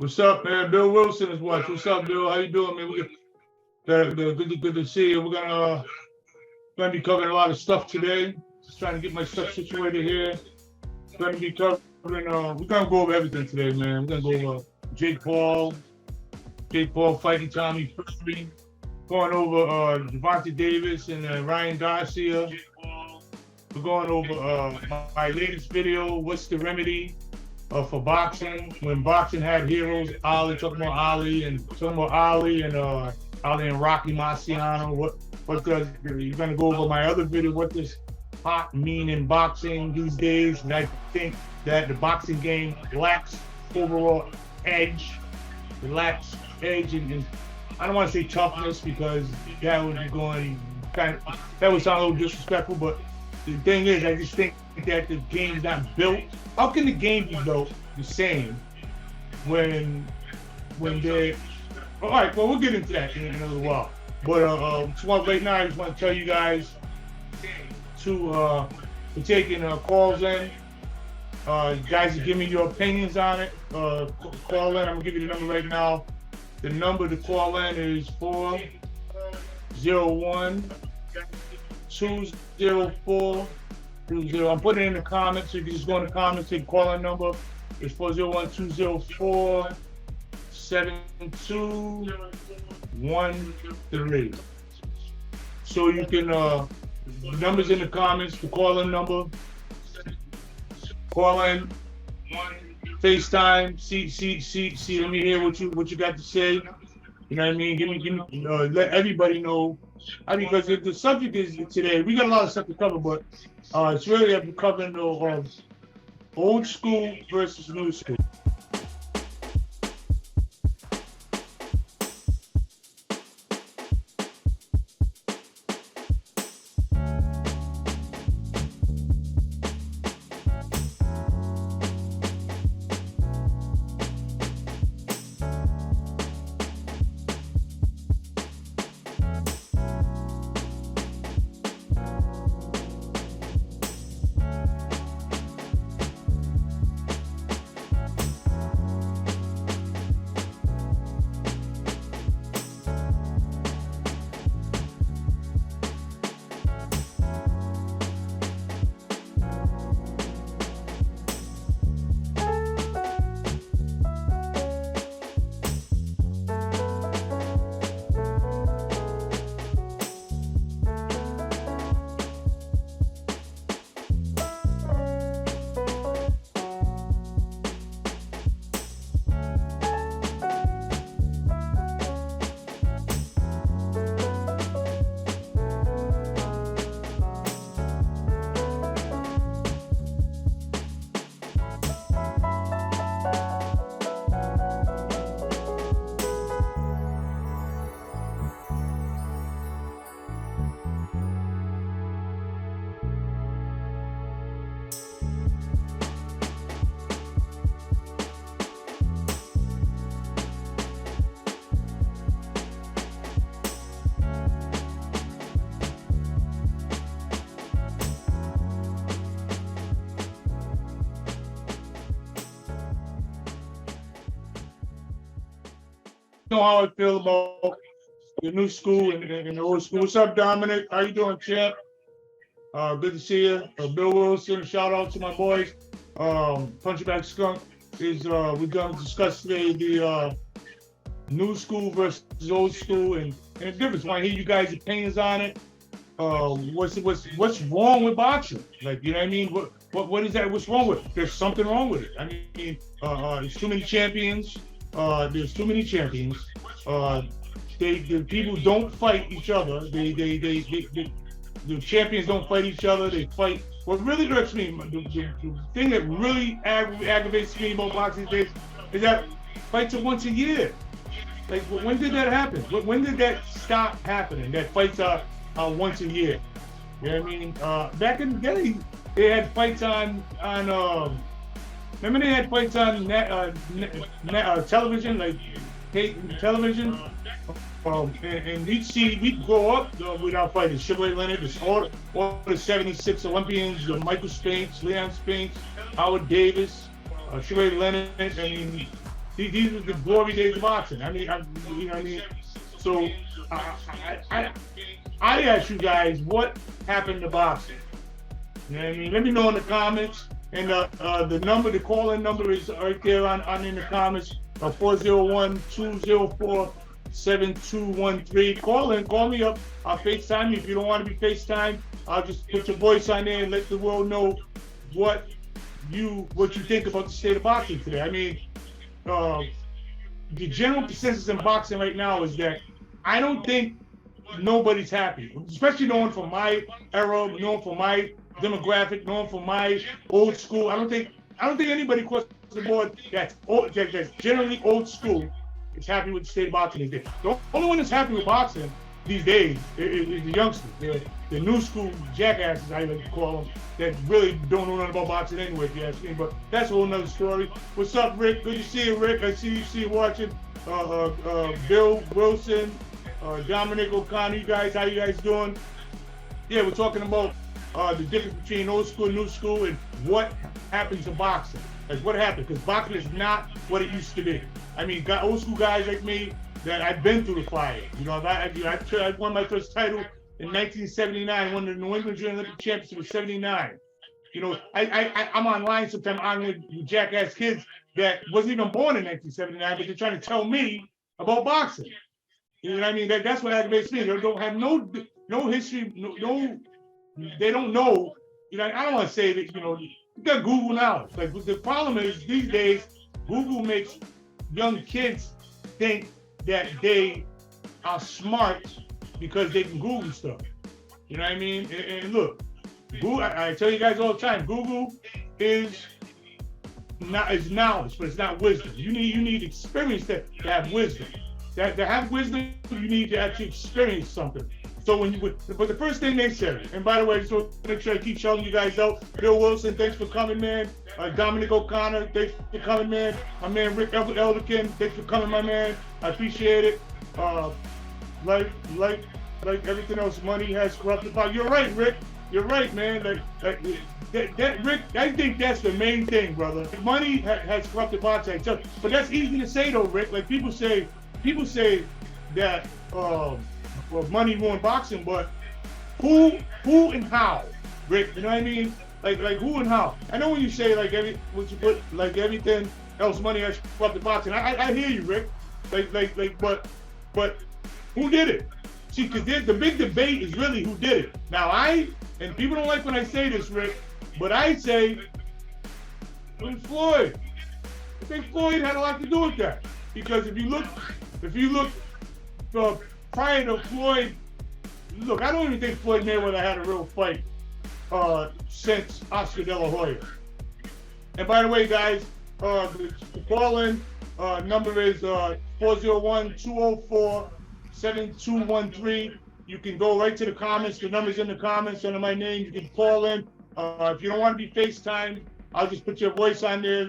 What's up, man? Bill Wilson is watching. What's up, Bill? How you doing, man? Good to see you. We're gonna be covering a lot of stuff today. Just trying to get my stuff situated here. We're gonna be covering. We're gonna go over everything today, man. We're gonna go over Jake Paul fighting Tommy Fury. Going over Devontae Davis and Ryan Garcia. We're going over my latest video. What's the remedy for boxing? When boxing had heroes, talking about Ali and Ali and Rocky Marciano. What does you're gonna go over my other video? What does hot mean in boxing these days? And I think that the boxing game lacks overall edge. It lacks edge and I don't want to say toughness because that would be going that would sound a little disrespectful, but the thing is, I just think that the game's not built. How can the game be built the same when they? All right, well, we'll get into that in a little while. But right now, I just want to tell you guys to for taking calls in. You guys give me your opinions on it. Call in. I'm gonna give you the number right now. The number to call in is 401-204-20. I'm putting it in the comments, so you can just go in the comments, take call in number. It's 401-204-7213. So you can, numbers in the comments, the call in number. Call in. FaceTime, see, let me hear what you got to say. You know what I mean? Give me, let everybody know. Because the subject is today, we got a lot of stuff to cover, but it's really covering old school versus new school. Know how I feel about the new school and the old school. What's up, Dominic? How you doing, champ? Good to see you. Bill Wilson, shout out to my boys. Punchingbagskunk is we're gonna discuss today the new school versus old school and the difference. I want to hear you guys' opinions on it. What's wrong with boxing? Like, you know what I mean? What is that? What's wrong with it? There's something wrong with it. I mean, there's too many champions. The people don't fight each other. The champions don't fight each other. They fight. What really hurts me, the thing that really aggravates me about boxing these days is that fights are once a year. Like, when did that happen? When did that stop happening? That fights are once a year. You know what I mean? Back in the day, they had fights on. Remember they had fights on television, like television, and we'd grow up without fighting. Sugar Leonard, all the '76 Olympians, Michael Spinks, Leon Spinks, Howard Davis, Sugar Leonard. I mean, these were the glory days of boxing. I mean, you know what I mean? So I ask you guys, what happened to boxing? You know what I mean? Let me know in the comments. And the number, the call-in number is right there on in the comments. 401-204-7213. Call me up. I'll FaceTime you. If you don't want to be FaceTime, I'll just put your voice on there and let the world know what you think about the state of boxing today. I mean, the general consensus in boxing right now is that I don't think nobody's happy, especially knowing from my era, knowing from my demographic, knowing from my old school. I don't think anybody across the board that's generally old school is happy with the state of boxing these days. The only one that's happy with boxing these days is the youngsters, the new school jackasses, I like to call them, that really don't know nothing about boxing anyway, if you ask me. But that's a whole nother story. What's up, Rick? Good to see you, Rick. I see you watching. Bill Wilson, Dominic O'Connor, you guys, how you guys doing? Yeah, we're talking about the difference between old school and new school and what happens to boxing. Like what happened, because boxing is not what it used to be. I mean, got old school guys like me that I've been through the fire. You know, I won my first title in 1979, won the New England Junior Olympic Championship in '79. You know, I'm online sometimes with jackass kids that wasn't even born in 1979, but they're trying to tell me about boxing. You know what I mean? That's what aggravates me. They don't have no history, no, they don't know. You know, I don't want to say that, you know, you got Google now. Like the problem is these days, Google makes young kids think that they are smart because they can Google stuff. You know what I mean? And look, Google, I tell you guys all the time, Google is knowledge, but it's not wisdom. You need experience to have wisdom. To have wisdom, you need to actually experience something. So but the first thing they said, and by the way, so make sure I keep shouting you guys out. Bill Wilson, thanks for coming, man. Dominic O'Connor, thanks for coming, man. My man Rick Elderkin, thanks for coming, my man. I appreciate it. Like everything else, money has corrupted power. You're right, Rick. You're right, man. That Rick, I think that's the main thing, brother. Money has corrupted boxing. But that's easy to say, though, Rick. Like people say that money ruined boxing, but who and how, Rick? You know what I mean? Like who and how? I know when you say like everything else, money has corrupted boxing. I hear you, Rick. But who did it? See, because the big debate is really who did it. Now and people don't like when I say this, Rick, but I say it was Floyd. I think Floyd had a lot to do with that. Because if you look prior to Floyd, look, I don't even think Floyd Mayweather had a real fight since Oscar De La Hoya. And by the way, guys, the call-in number is 401-204-7213. You can go right to the comments. The number's in the comments under my name. You can call in. If you don't want to be FaceTime, I'll just put your voice on there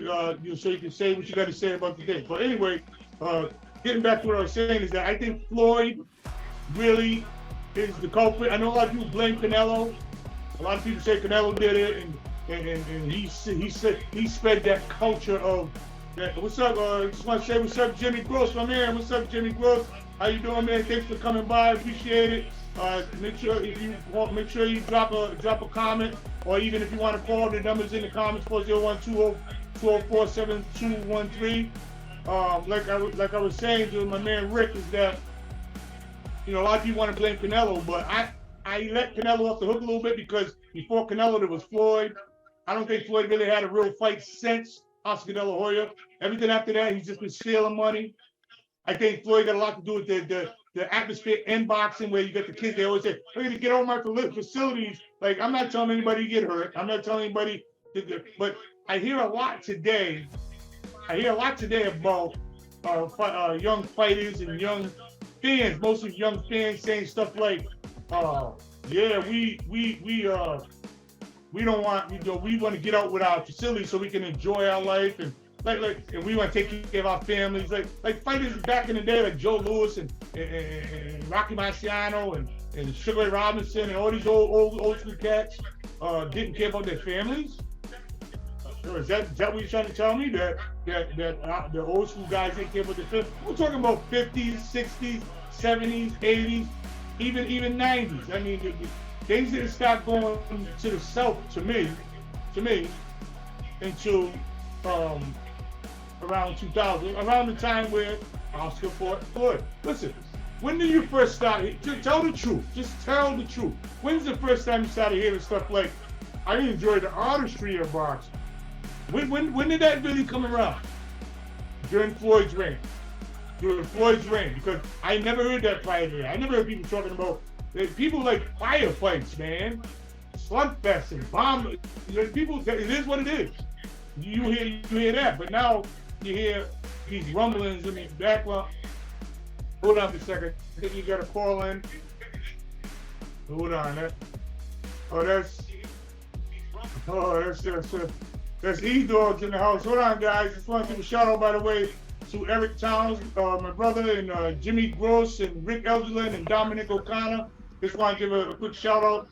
so you can say what you got to say about the day. But anyway, getting back to what I was saying is that I think Floyd really is the culprit. I know a lot of people blame Canelo. A lot of people say Canelo did it, and he spread that culture of that. What's up? Just want to say what's up, Jimmy Gross, my man. What's up, Jimmy Gross? How you doing, man? Thanks for coming by. Appreciate it. Make sure you drop a comment, or even if you want to call, the numbers in the comments: 401-204-7213. Like I was saying to my man Rick, is that, you know, a lot of people want to blame Canelo, but I let Canelo off the hook a little bit because before Canelo there was Floyd. I don't think Floyd really had a real fight since Oscar De La Hoya. Everything after that, he's just been stealing money. I think Floyd got a lot to do with the atmosphere in boxing, where you got the kids. They always say, "We're gonna get over my facilities." Like, I'm not telling anybody to get hurt. I'm not telling anybody but I hear a lot today. About young fighters and young fans, mostly young fans, saying stuff like, "Yeah, we don't want, we want to get out with our facilities so we can enjoy our life, and and we want to take care of our families." Like fighters back in the day, like Joe Louis and Rocky Marciano and Sugar Ray Robinson and all these old school cats didn't care about their families. Is that what you're trying to tell me? That the old school guys ain't care about the 50s? We're talking about 50s, 60s, 70s, 80s, even 90s. I mean, things didn't start going to the south to me, until around 2000, around the time where Oscar fought Floyd. Listen, when did you first start? Tell the truth. Just tell the truth. When's the first time you started hearing stuff like, I enjoy the artistry of boxing? When did that really come around? During Floyd's reign. Because I never heard that prior to that. I never heard people talking about people like firefights, man. Slugfest and bomb. People, it is what it is. You hear that, but now you hear these rumblings in the background. Hold on for a second. I think you got a call in. Hold on. That's E-Dogs in the house. Hold on, guys. Just want to give a shout out, by the way, to Eric Townes, my brother, and Jimmy Gross, and Rick Elderlin, and Dominic O'Connor. Just want to give a quick shout out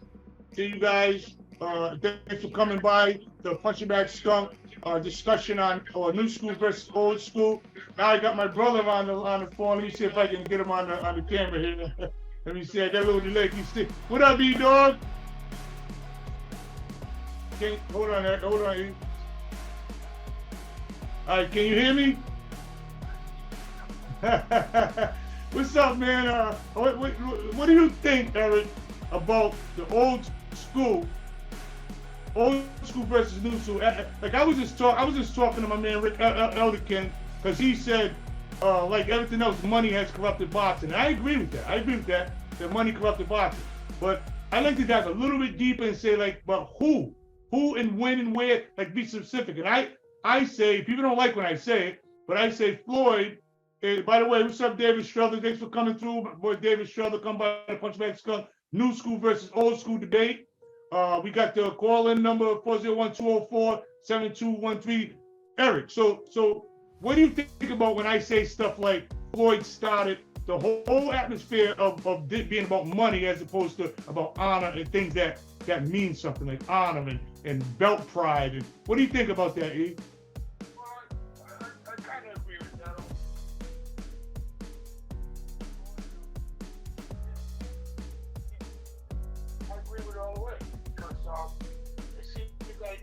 to you guys. Thanks for coming by the Punchingbagskunk discussion on new school versus old school. Now I got my brother on the phone. Let me see if I can get him on the camera here. Let me see. I got a little delay. What up, E-Dog? Hold on. All right, can you hear me? What's up, man? What do you think, Eric, about the old school versus new school? Like I was just talking to my man Rick Elderkin, because he said, like everything else, money has corrupted boxing. And I agree with that. That money corrupted boxing. But I like to dive a little bit deeper and say, like, but who and when and where? Like, be specific. And I say, people don't like when I say it, but I say Floyd. By the way, what's up, David Strother? Thanks for coming through. My boy David Strother, come by the Punchingbagskunk new school versus old school debate. We got the call-in number 401-204-7213. Eric, so what do you think about when I say stuff like Floyd started the whole atmosphere of being about money as opposed to about honor and things that mean something, like honor and belt pride? And what do you think about that, E?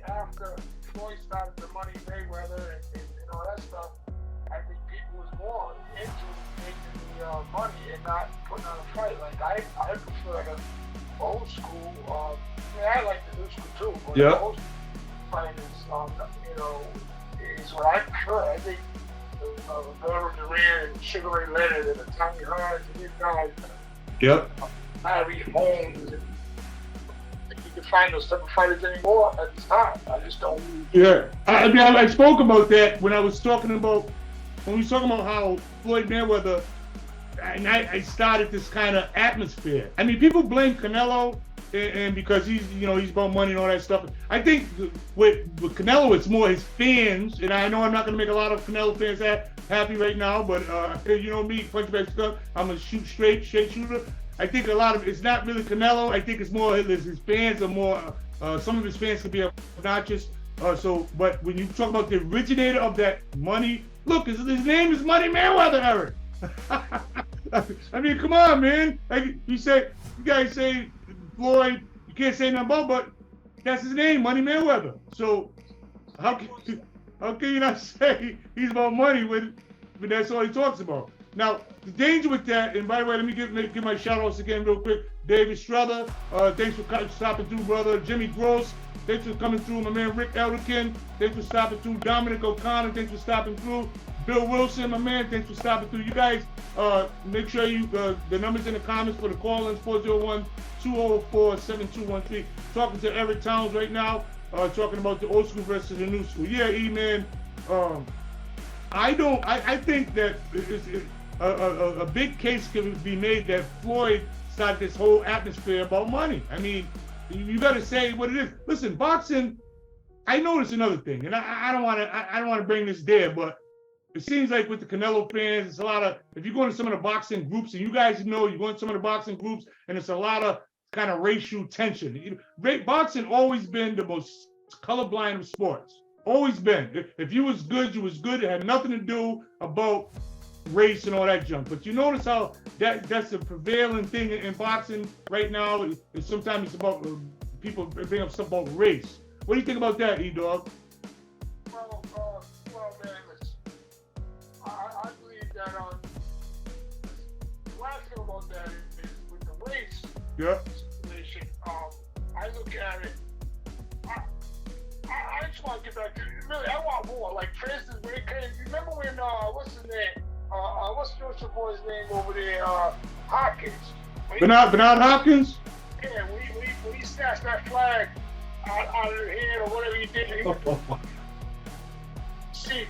After Floyd started the Money Mayweather and all that stuff, I think people was more into making the money and not putting on a fight. Like I prefer like an old school. I like the new school too, but the old school fight is, is what I prefer. I think Gordon Durant and Sugar Ray Leonard and the Tommy Hearns and these guys. Larry Holmes. You can find those type of fighters anymore at this time. I just don't. Yeah, I mean, I spoke about that when we was talking about how Floyd Mayweather, and I started this kind of atmosphere. I mean, people blame Canelo and because he's about money and all that stuff. I think with Canelo, it's more his fans, and I know I'm not going to make a lot of Canelo fans happy right now, but you know me, Punchingbagskunk, I'm a straight shooter. I think a lot of it's not really Canelo. I think it's more his fans are more. Some of his fans could be obnoxious. But when you talk about the originator of that money, look, his name is Money Mayweather, Eric. I mean, come on, man. Like you guys say Floyd, you can't say nothing about, but that's his name, Money Mayweather. So how can you not say he's about money when that's all he talks about? Now, the danger with that, and by the way, let me give my shout-outs again real quick. David Strother, thanks for stopping through, brother. Jimmy Gross, thanks for coming through. My man Rick Elderkin, thanks for stopping through. Dominic O'Connor, thanks for stopping through. Bill Wilson, my man, thanks for stopping through. You guys, make sure the numbers in the comments for the call-ins, 401-204-7213. Talking to Eric Townes right now, talking about the old school versus the new school. Yeah, E-Man, I think that a big case can be made that Floyd started this whole atmosphere about money. I mean, you got to say what it is. Listen, boxing. I noticed another thing, and I don't want to bring this there, but it seems like with the Canelo fans, it's a lot of. If you go into some of the boxing groups, and you guys know, you go into some of the boxing groups, and it's a lot of kind of racial tension. Boxing always been the most colorblind of sports. Always been. If you was good, you was good. It had nothing to do about race and all that junk. But you notice how that's the prevailing thing in boxing right now. Is sometimes it's about people bring up stuff about race. What do you think about that, E-Dog? Well, man, listen. I believe that what I feel about that is with the race situation. I look at it. I just want to get back to really. I want more. Like for instance, when it came, you remember when what's his name? What's your boy's name over there? Hopkins. Bernard Hopkins? Yeah, when he snatched that flag out of the head or whatever he did. See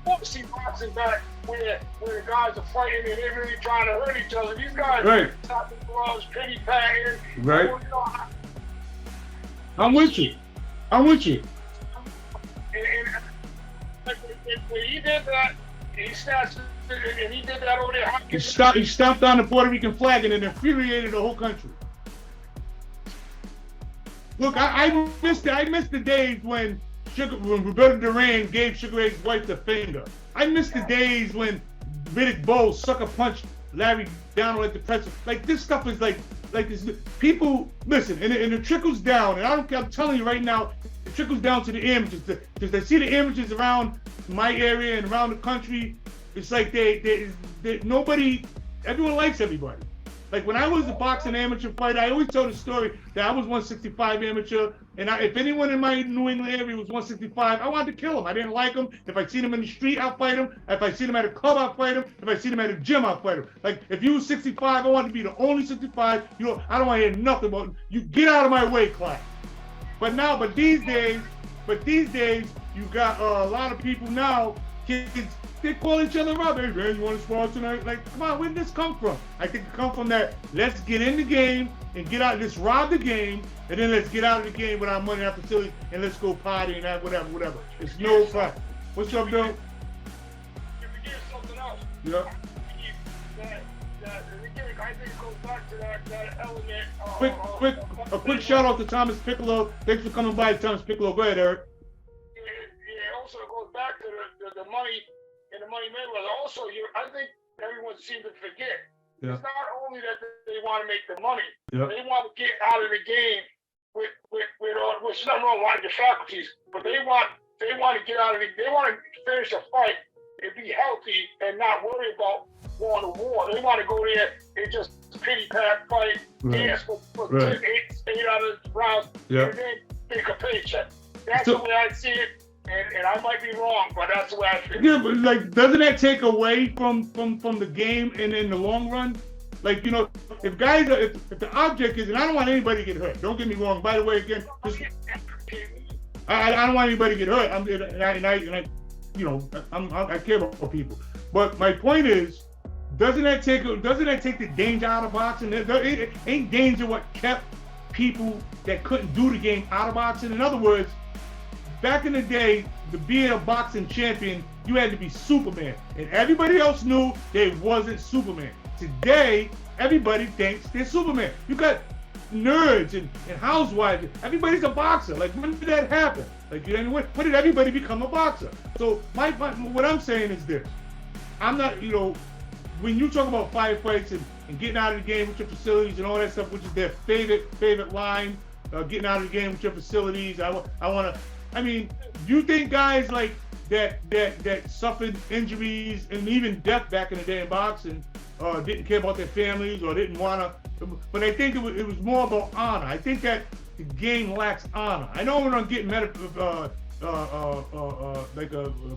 boxing back where the guys are fighting and they're really trying to hurt each other. These guys are stopping gloves, pity patting. Right. I'm with you. And when he did that, he snatched it, and he did that over there. He stomped on the Puerto Rican flag and it infuriated the whole country. Look, I missed the days when Roberto Duran gave Sugar Ray's wife the finger. I missed the days when Riddick Bowe sucker punched Larry Donald at the press. Like this stuff is like this. People listen, and it trickles down. And I'm telling you right now, it trickles down to the amateurs. Because they see the amateurs around my area and around the country. It's like they nobody. Everyone likes everybody. Like when I was a boxing amateur fighter, I always tell the story that I was 165 amateur, and if anyone in my New England area was 165, I wanted to kill him. I didn't like him. If I seen him in the street, I'll fight him. If I seen him at a club, I'll fight him. If I seen him at a gym, I'll fight him. Like if you was 65, I wanted to be the only 65. You know, I don't want to hear nothing about him. You get out of my way, class. But these days, you got a lot of people now, kids. They call each other up. Hey man, you want to spar tonight? Like, come on, where did this come from? I think it come from that. Let's get in the game and get out. Let's rob the game, and then let's get out of the game with our money, our facility, and let's go party and that whatever. It's no problem. What's up, Bill? You forget something else. Yeah. I think it goes back to that element. A quick shout out to Thomas Piccolo. Thanks for coming by, Thomas Piccolo. Go ahead, Eric. Yeah. Also, it goes back to the money. And the money made was also I think everyone seems to forget. Yeah. It's not only that they want to make the money, they want to get out of the game with nothing wrong with the faculties, but they want to get out of it. They want to finish a fight and be healthy and not worry about going to war. They want to go there and just pity pat fight, dance for 8 out of the rounds, and then make a paycheck. That's the way I see it. And I might be wrong, but that's the way I feel. Yeah, but like, doesn't that take away from the game and in the long run? Like, you know, if guys, if the object is, and I don't want anybody to get hurt. Don't get me wrong. By the way, again, I don't want anybody to get hurt. I care about people. But my point is, doesn't that take the danger out of boxing? It ain't danger what kept people that couldn't do the game out of boxing. In other words, back in the day, to be a boxing champion, you had to be Superman. And everybody else knew they wasn't Superman. Today, everybody thinks they're Superman. You got nerds and housewives. Everybody's a boxer. Like, when did that happen? Like, when did everybody become a boxer? So what I'm saying is this. I'm not, when you talk about firefights and getting out of the game with your facilities and all that stuff, which is their favorite line, getting out of the game with your facilities. You think guys like that suffered injuries and even death back in the day in boxing didn't care about their families or didn't want to? But I think it was more about honor. I think that the game lacks honor. I know we're not getting like a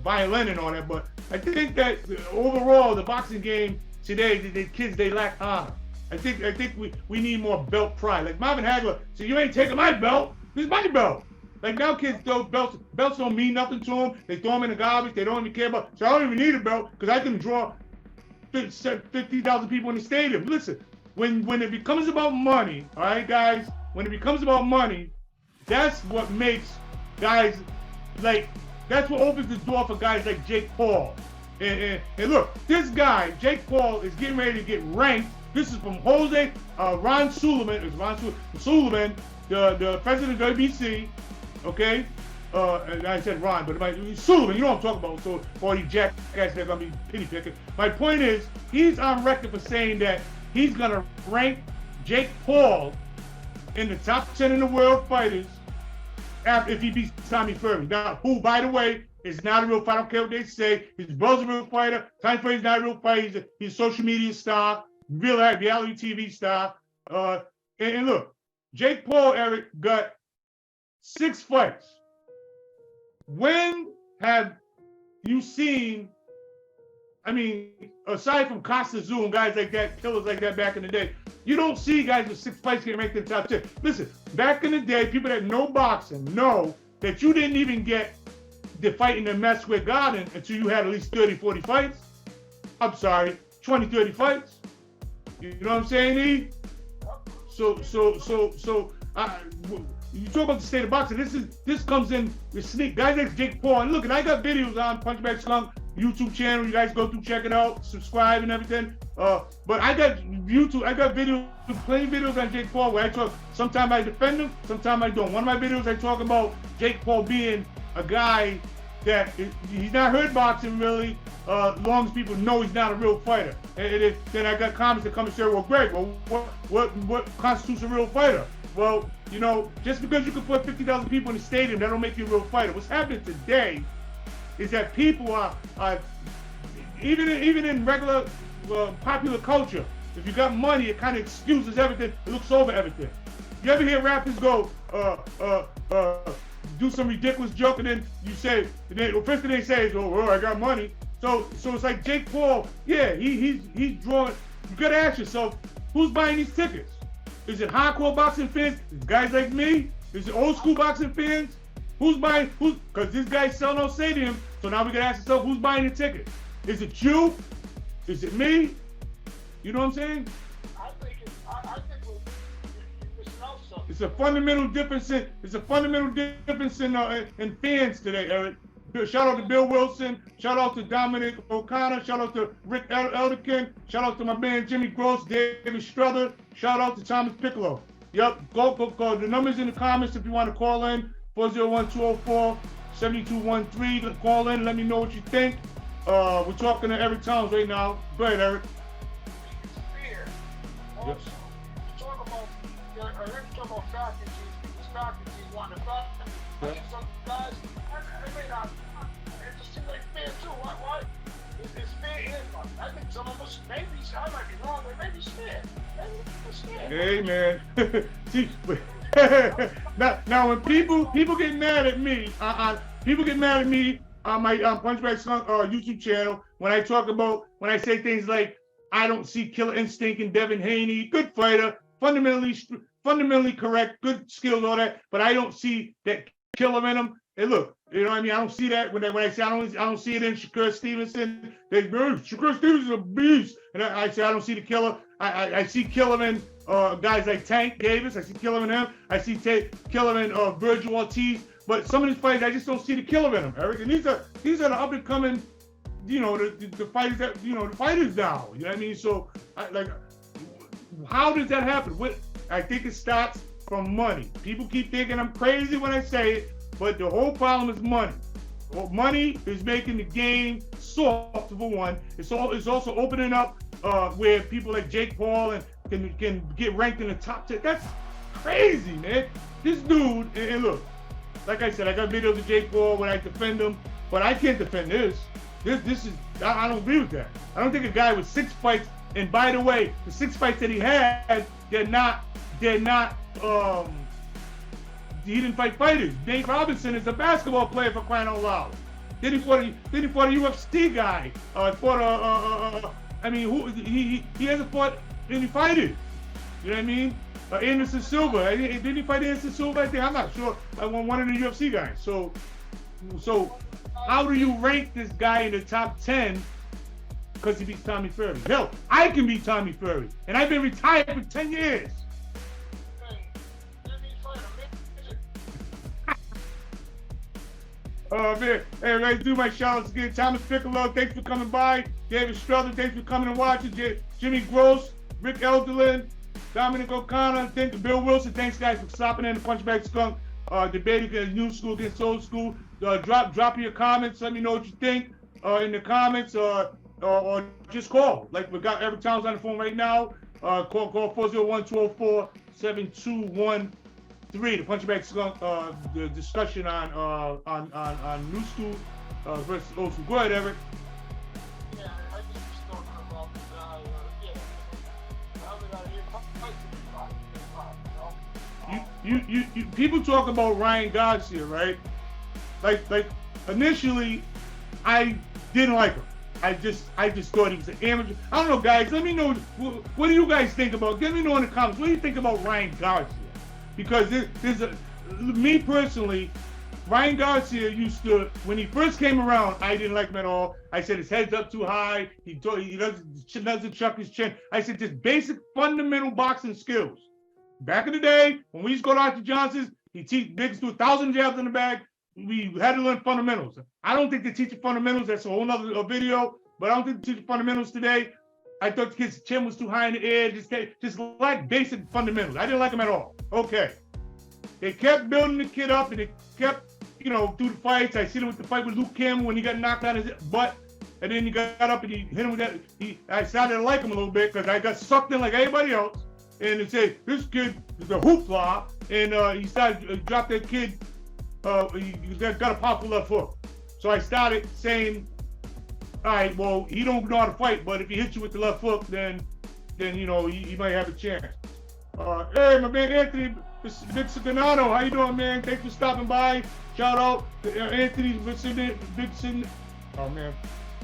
violin and all that, but I think that overall the boxing game today, the kids, they lack honor. I think we need more belt pride. Like Marvin Hagler said, you ain't taking my belt. This is my belt. Like now kids, those belts don't mean nothing to them. They throw them in the garbage. They don't even care about. So I don't even need a belt because I can draw 50,000 people in the stadium. Listen, when it becomes about money, all right, guys. When it becomes about money, that's what makes guys like. That's what opens the door for guys like Jake Paul. And look, this guy Jake Paul is getting ready to get ranked. This is from Ron Suleiman. It's Ron Suleiman, the president of WBC. Okay, and I said Ron, but Sullivan, you know what I'm talking about. So all these jackasses, they're gonna be pity picking. My point is, he's on record for saying that he's gonna rank Jake Paul in the top 10 in the world fighters if he beats Tommy Fury. Now, who, by the way, is not a real fighter. I don't care what they say. His brother's a real fighter. Tommy Fury's not a real fighter. He's a social media star, real reality TV star. And look, Jake Paul, Eric, got 6 fights. When have you seen, I mean, aside from Costa Zoom, guys like that, killers like that back in the day, you don't see guys with 6 fights getting ranked in the top 10. Listen, back in the day, people that know boxing know that you didn't even get the fight in the Madison Square Garden until you had at least 30, 40 fights. I'm sorry, 20, 30 fights. You know what I'm saying, E? So, you talk about the state of boxing. This comes in with sneak guys like Jake Paul. And look, and I got videos on Punchingbaskunk YouTube channel. You guys go through, check it out, subscribe and everything. But I got YouTube. I got videos, plenty videos on Jake Paul where I talk. Sometimes I defend him, sometimes I don't. One of my videos I talk about Jake Paul being a guy that he's not hurt boxing really, as long as people know he's not a real fighter. And then I got comments that come and say, well, Greg, well, what constitutes a real fighter? Well, you know, just because you can put 50,000 people in the stadium, that don't make you a real fighter. What's happening today is that people are even in regular popular culture, if you got money, it kind of excuses everything. It looks over everything. You ever hear rappers go, do some ridiculous joke, and then you say, the first thing they say is, oh, I got money. So it's like Jake Paul, yeah, he's drawing. You gotta ask yourself, who's buying these tickets? Is it hardcore boxing fans? Is it guys like me? Is it old school boxing fans? Who's buying? Because this guy's selling out stadium. So now we gotta ask ourselves, who's buying the ticket? Is it you? Is it me? You know what I'm saying? I think you're missing out something. It's a fundamental difference in fans today, Eric. Shout out to Bill Wilson. Shout out to Dominic O'Connor. Shout out to Rick Elderkin. Shout out to my man Jimmy Gross, David Struther. Shout out to Thomas Piccolo. Yep, go. The number's in the comments if you want to call in. 401-204-7213. Call in. Let me know what you think. We're talking to Eric Townes right now. Go ahead, Eric. Fear. Also, Yep. talk about faculties, people's faculties wanting to fight. Yep. Some guys, they may not. It just seems like fear too. Why? It's fear and fun. I think some of us, maybe, I might be wrong, but maybe scared. Maybe we're scared. Hey, man. See, now when people get mad at me, on my Punchingbaskunk YouTube channel when I say things like I don't see Killer Instinct in Devin Haney, good fighter, fundamentally correct, good skills, all that, but I don't see that killer in him. And look, you know what I mean? I don't see that when I say I don't see it in Shakur Stevenson. Shakur Stevenson's a beast, and I say I don't see the killer. I see killer in guys like Tank Davis. I see killer in him. I see killer in Virgil Ortiz. But some of these fighters, I just don't see the killer in them, Eric. And these are the up and coming, you know, the fighters that, you know, the fighters now. You know what I mean? So, how does that happen? I think it starts from money. People keep thinking I'm crazy when I say it, but the whole problem is money. Well, money is making the game soft, for one. It's also opening up where people like Jake Paul and can get ranked in the top 10. That's crazy, man. This dude, and look, like I said, I got videos of Jake Paul when I defend him, but I can't defend this. This is, I don't agree with that. I don't think a guy with 6 fights, and by the way, the 6 fights that he had, he didn't fight fighters. Dave Robinson is a basketball player, for crying out loud. Then he fought a UFC guy. He hasn't fought any fighters. You know what I mean? Anderson Silva. Didn't he fight Anderson Silva? I think, I'm not sure. I won one of the UFC guys. So how do you rank this guy in the top 10 because he beats Tommy Fury? Hell, I can beat Tommy Fury, and I've been retired for 10 years. Oh man, hey, let's do my shout outs again. Thomas Piccolo, thanks for coming by. David Struther, thanks for coming and watching. Jimmy Gross, Rick Elderlin, Dominic O'Connor, Bill Wilson, thanks guys for stopping in the Punchingbaskunk. debate against new school against old school. Drop your comments. Let me know what you think in the comments, or just call. Like we got Eric Townes on the phone right now. Call 401-204-7213. The Punchingbagskunk the discussion on new school versus old school. Go ahead, Eric. Yeah, I just was talking about the guy. Yeah, the other guy here, You people talk about Ryan Garcia, right? Like initially, I didn't like him. I just thought he was an amateur. I don't know, guys. Let me know, what do you guys think about? Let me know in the comments. What do you think about Ryan Garcia? Because me personally, Ryan Garcia used to, when he first came around, I didn't like him at all. I said his head's up too high. He doesn't chuck his chin. I said just basic fundamental boxing skills. Back in the day, when we used to go to Archie Johnson's, he teach niggas do 1,000 jabs in the bag. We had to learn fundamentals. I don't think they teach the fundamentals. That's a whole nother video. But I don't think they teach the fundamentals today. I thought the kid's chin was too high in the air. Just like basic fundamentals. I didn't like him at all. Okay. They kept building the kid up, and they kept, through the fights. I seen him with the fight with Luke Campbell when he got knocked out his butt. And then he got up and he hit him with that. I started to like him a little bit because I got sucked in like everybody else. And they said, this kid is a hoopla. And he started, dropped that kid. He got a powerful left hook. So I started saying, all right, well, he don't know how to fight, but if he hits you with the left hook, then he might have a chance. Hey, my man Anthony Vicinano, how you doing, man? Thanks for stopping by. Shout out to Anthony Vicinano. Oh, man.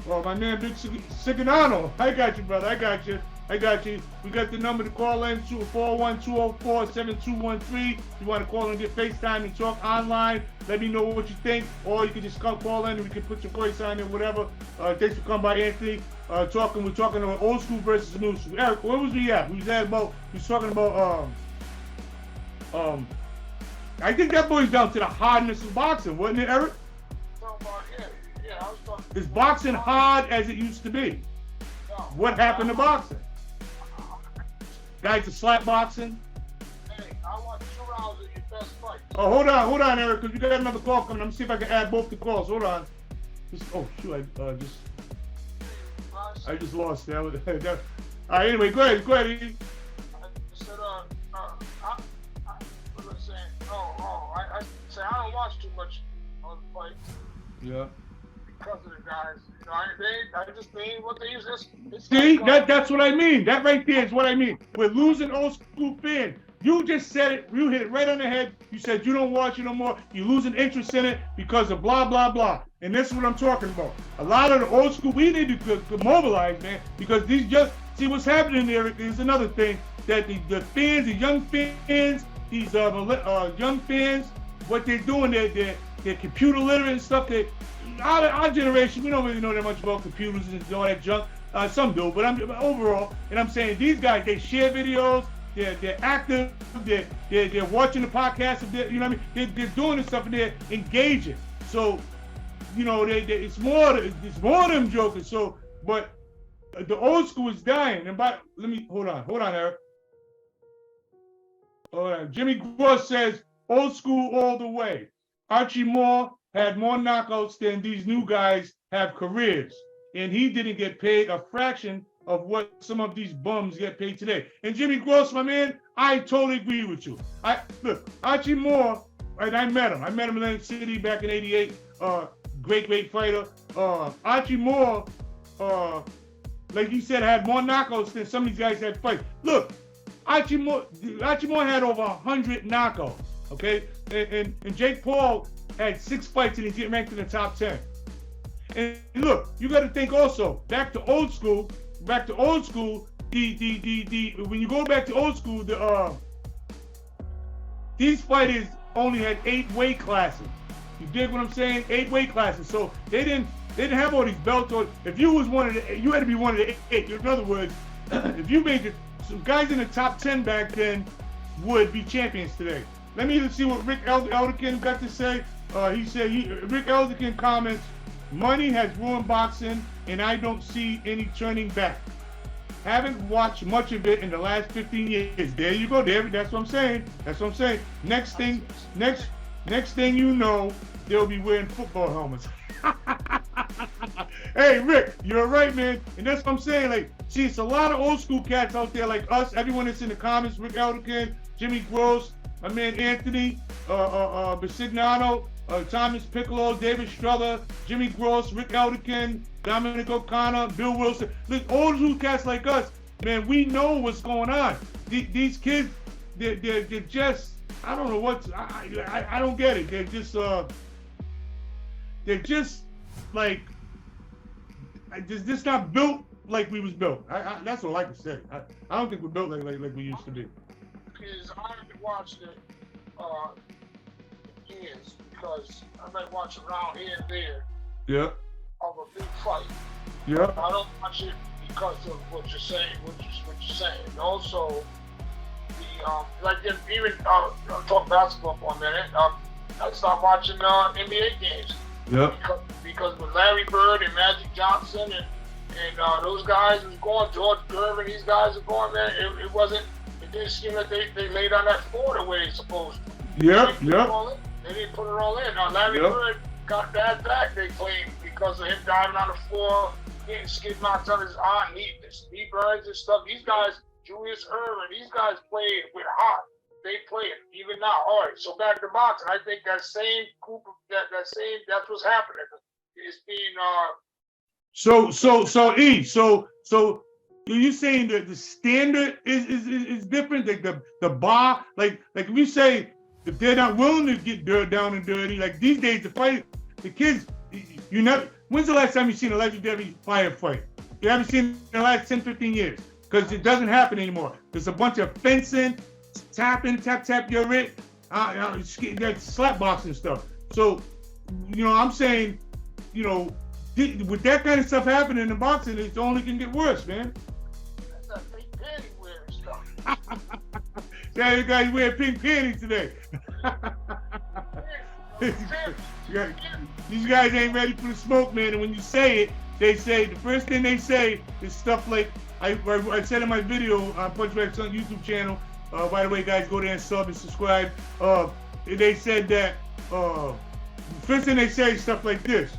Well, my man Vicinano. I got you, brother. I got you. We got the number to call in, 401-204-7213. You want to call in and get FaceTime and talk online, let me know what you think. Or you can just call in and we can put your voice on there, whatever. Thanks for coming by, Anthony. We're talking about old school versus new school. Eric, where was we at? We was talking about, I think that boils down to the hardness of boxing, wasn't it, Eric? Yeah, I was talking. Is boxing hard as it used to be? No. What happened to boxing? Guys are slap boxing. Hey, I want 2 rounds of your best fight. Oh, hold on, Eric, because we got another call coming. Let me see if I can add both the calls. Hold on. Oh, shoot, I just lost that. All right, anyway, go ahead. I said, what was I saying? I say I don't watch too much on the fight. Yeah. Because of the guys. They ain't what they use this. See, that's what I mean. That right there is what I mean. We're losing old school fans. You just said it. You hit it right on the head. You said you don't watch it no more. You're losing interest in it because of blah, blah, blah. And this is what I'm talking about. A lot of the old school, we need to mobilize, man, because these see what's happening there is another thing, that the fans, the young fans, these young fans, what they're doing, they're computer literate and stuff. Our generation, we don't really know that much about computers and all that junk. Some do, but overall, and I'm saying these guys, they share videos, they're active, they're watching the podcast, you know what I mean? They're doing this stuff and they're engaging. So, it's more of them jokers. So, but the old school is dying. And hold on, Eric. Hold on. Jimmy Gross says old school all the way. Archie Moore had more knockouts than these new guys have careers, and he didn't get paid a fraction of what some of these bums get paid today. And Jimmy Gross, my man, I totally agree with you. Look, Archie Moore, and I met him in Atlantic City back in '88. Great fighter. Archie Moore, like he said, had more knockouts than some of these guys had fights. Look, Archie Moore had over 100 knockouts. Okay, and Jake Paul had 6 fights and he's getting ranked in the top 10. And look, you got to think also back to old school. When you go back to old school, these fighters only had 8 weight classes. You dig what I'm saying? 8 weight classes. So they didn't have all these belts. Or if you was one of the, you had to be one of the 8. In other words, if you made some guys in the top 10 back then would be champions today. Let me see what Rick Elderkin got to say. He said, Rick Elderkin comments, money has ruined boxing and I don't see any turning back. Haven't watched much of it in the last 15 years. There you go, David. That's what I'm saying. Next Next thing you know, they'll be wearing football helmets. Hey, Rick, you're right, man. And that's what I'm saying. Like, see, it's a lot of old school cats out there like us. Everyone that's in the comments, Rick Elderkin, Jimmy Gross, my man Anthony, Bisignano, Thomas Piccolo, David Struther, Jimmy Gross, Rick Elderkin, Dominic O'Connor, Bill Wilson. Look, old school cats like us, man, we know what's going on. These kids, they're just, I don't know what, I don't get it. They're just like, just not built like we was built. That's what I like to say. I don't think we're built like we used to be. Because I haven't watched it in years, because I might watch around here and there. Yeah. Of a big fight. Yeah. I don't watch it because of what you're saying. Also, like even talk basketball for a minute. I stopped watching NBA games. Yeah. Because with Larry Bird and Magic Johnson and those guys was going, George Gervin, these guys are going, man. It didn't seem like they laid on that floor the way it's supposed to. Yeah. They didn't put it all in. Now Larry Bird got bad back, they claim, because of him diving on the floor, getting skid marks on his arm, knee burns and stuff. These guys, Julius Erving, these guys played with heart. They play it even now. All right, so back to boxing. I think that same group of that's what's happening. It's being So are you saying that the standard is different? Like the bar, like if you say if they're not willing to get down and dirty, like these days the kids, you know, when's the last time you seen a legendary firefight? You haven't seen in the last 10, 15 years, because it doesn't happen anymore. There's a bunch of fencing, tapping, tap, you're it, slap boxing stuff. So, you know, I'm saying, you know, with that kind of stuff happening in boxing, it only can get worse, man. That's that pink panty wearing stuff. Yeah, you guys wearing pink panties today. These guys ain't ready for the smoke, man. And when you say it, they say, the first thing they say is stuff like, I said in my video on Punchingbagskunk YouTube channel, by the way, guys, go there and sub and subscribe. They said that, first thing they say is stuff like this.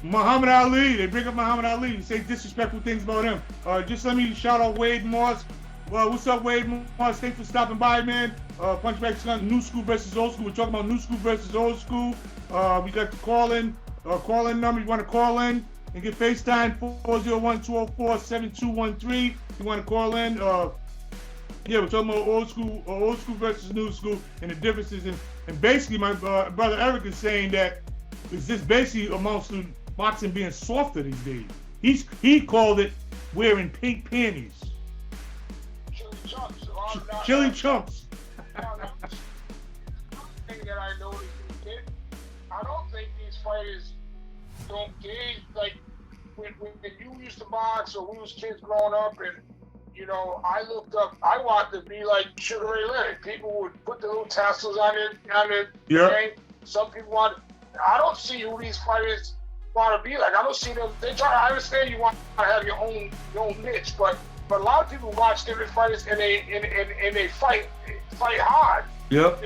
Muhammad Ali, they bring up Muhammad Ali, they say disrespectful things about him. Just let me shout out Wade Moss. Well, what's up, Wade Moss? Thanks for stopping by, man. Punchingbagskunk, new school versus old school. We're talking about new school versus old school. We got the call-in number. You want to call in and get FaceTime, 401-204-7213. You want to call in. Yeah, we're talking about old school versus new school and the differences. And basically, my brother Eric is saying that it's just basically amounts to boxing being softer these days. He called it wearing pink panties. Chili chunks. Thing that I noticed, I don't think these fighters don't gauge, like when you used to box or we was kids growing up, and you know, I wanted to be like Sugar Ray Leonard. People would put the little tassels on their thing. Some people want. I don't see who these fighters want to be like. I don't see them. I understand you want to have your own niche, but a lot of people watch different fighters and they fight hard. Yep.